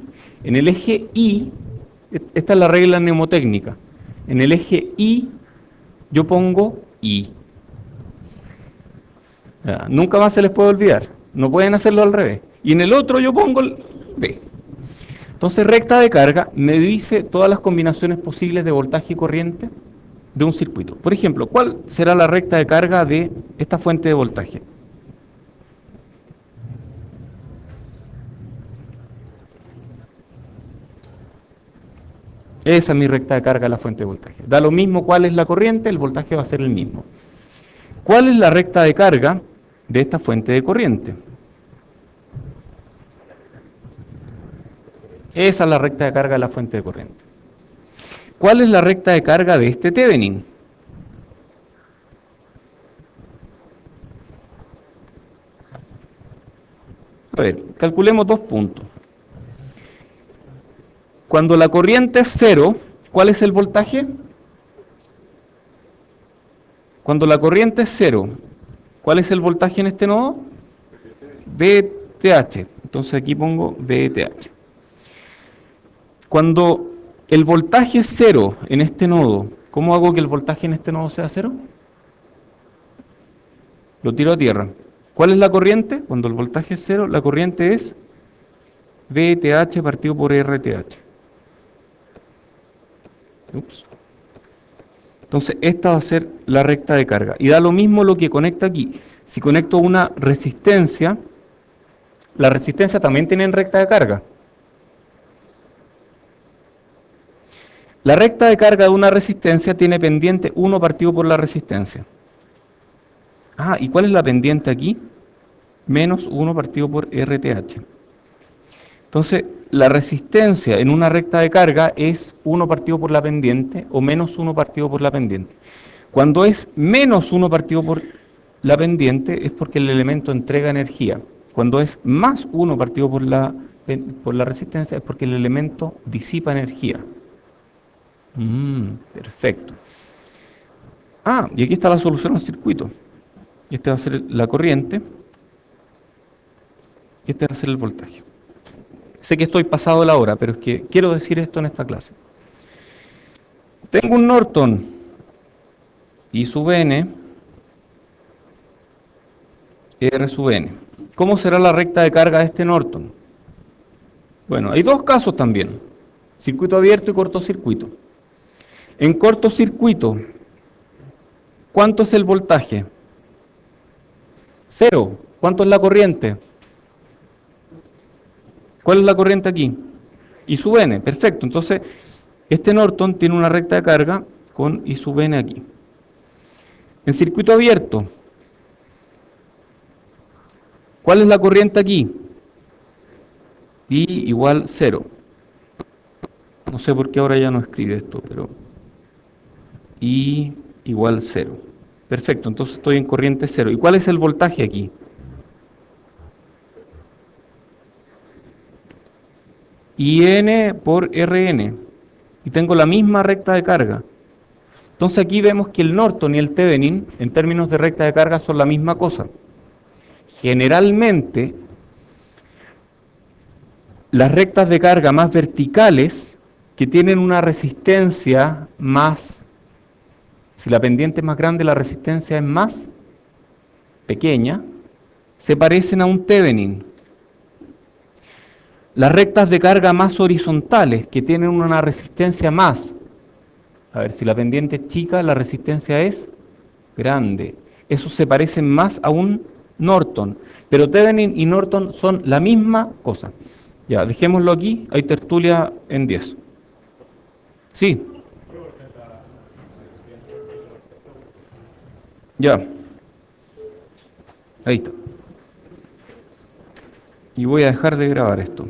en el eje I, esta es la regla mnemotécnica, en el eje I yo pongo I. Nunca más se les puede olvidar, no pueden hacerlo al revés. Y en el otro yo pongo el B. Entonces, recta de carga me dice todas las combinaciones posibles de voltaje y corriente de un circuito. Por ejemplo, ¿cuál será la recta de carga de esta fuente de voltaje? Esa es mi recta de carga de la fuente de voltaje. Da lo mismo cuál es la corriente, el voltaje va a ser el mismo. ¿Cuál es la recta de carga de esta fuente de corriente? Esa es la recta de carga de la fuente de corriente. ¿Cuál es la recta de carga de este Thevenin? A ver, calculemos 2 puntos. Cuando la corriente es 0, ¿cuál es el voltaje? Cuando la corriente es 0, ¿cuál es el voltaje en este nodo? VTH. Entonces aquí pongo VTH. Cuando el voltaje es 0 en este nodo, ¿cómo hago que el voltaje en este nodo sea 0? Lo tiro a tierra. ¿Cuál es la corriente? Cuando el voltaje es 0, la corriente es VTH partido por RTH. Ups. Entonces esta va a ser la recta de carga. Y da lo mismo lo que conecta aquí. Si conecto una resistencia, la resistencia también tiene recta de carga. La recta de carga de una resistencia tiene pendiente 1 partido por la resistencia. ¿Y cuál es la pendiente aquí? Menos 1 partido por RTH. Entonces, la resistencia en una recta de carga es 1 partido por la pendiente o menos 1 partido por la pendiente. Cuando es menos 1 partido por la pendiente es porque el elemento entrega energía. Cuando es más 1 partido por la resistencia es porque el elemento disipa energía. Perfecto. Y aquí está la solución al circuito. Este va a ser la corriente. Y este va a ser el voltaje. Sé que estoy pasado de la hora, pero es que quiero decir esto en esta clase. Tengo un Norton I sub n, R sub n. ¿Cómo será la recta de carga de este Norton? Bueno, hay dos casos también. Circuito abierto y cortocircuito. En cortocircuito, ¿cuánto es el voltaje? 0. ¿Cuánto es la corriente? ¿Cuál es la corriente aquí? I sub n. Perfecto. Entonces, este Norton tiene una recta de carga con I sub n aquí. En circuito abierto, ¿cuál es la corriente aquí? I igual 0. No sé por qué ahora ya no escribe esto, pero I igual 0. Perfecto, entonces estoy en corriente 0. ¿Y cuál es el voltaje aquí? IN por RN. Y tengo la misma recta de carga. Entonces aquí vemos que el Norton y el Thevenin, en términos de recta de carga, son la misma cosa. Generalmente, las rectas de carga más verticales, que tienen una resistencia más, si la pendiente es más grande, la resistencia es más pequeña, se parecen a un Thevenin. Las rectas de carga más horizontales, que tienen una resistencia más, a ver, si la pendiente es chica, la resistencia es grande. Esos se parecen más a un Norton, pero Thevenin y Norton son la misma cosa. Ya, dejémoslo aquí, hay tertulia en 10. Sí. Ya. Ahí está. Y voy a dejar de grabar esto.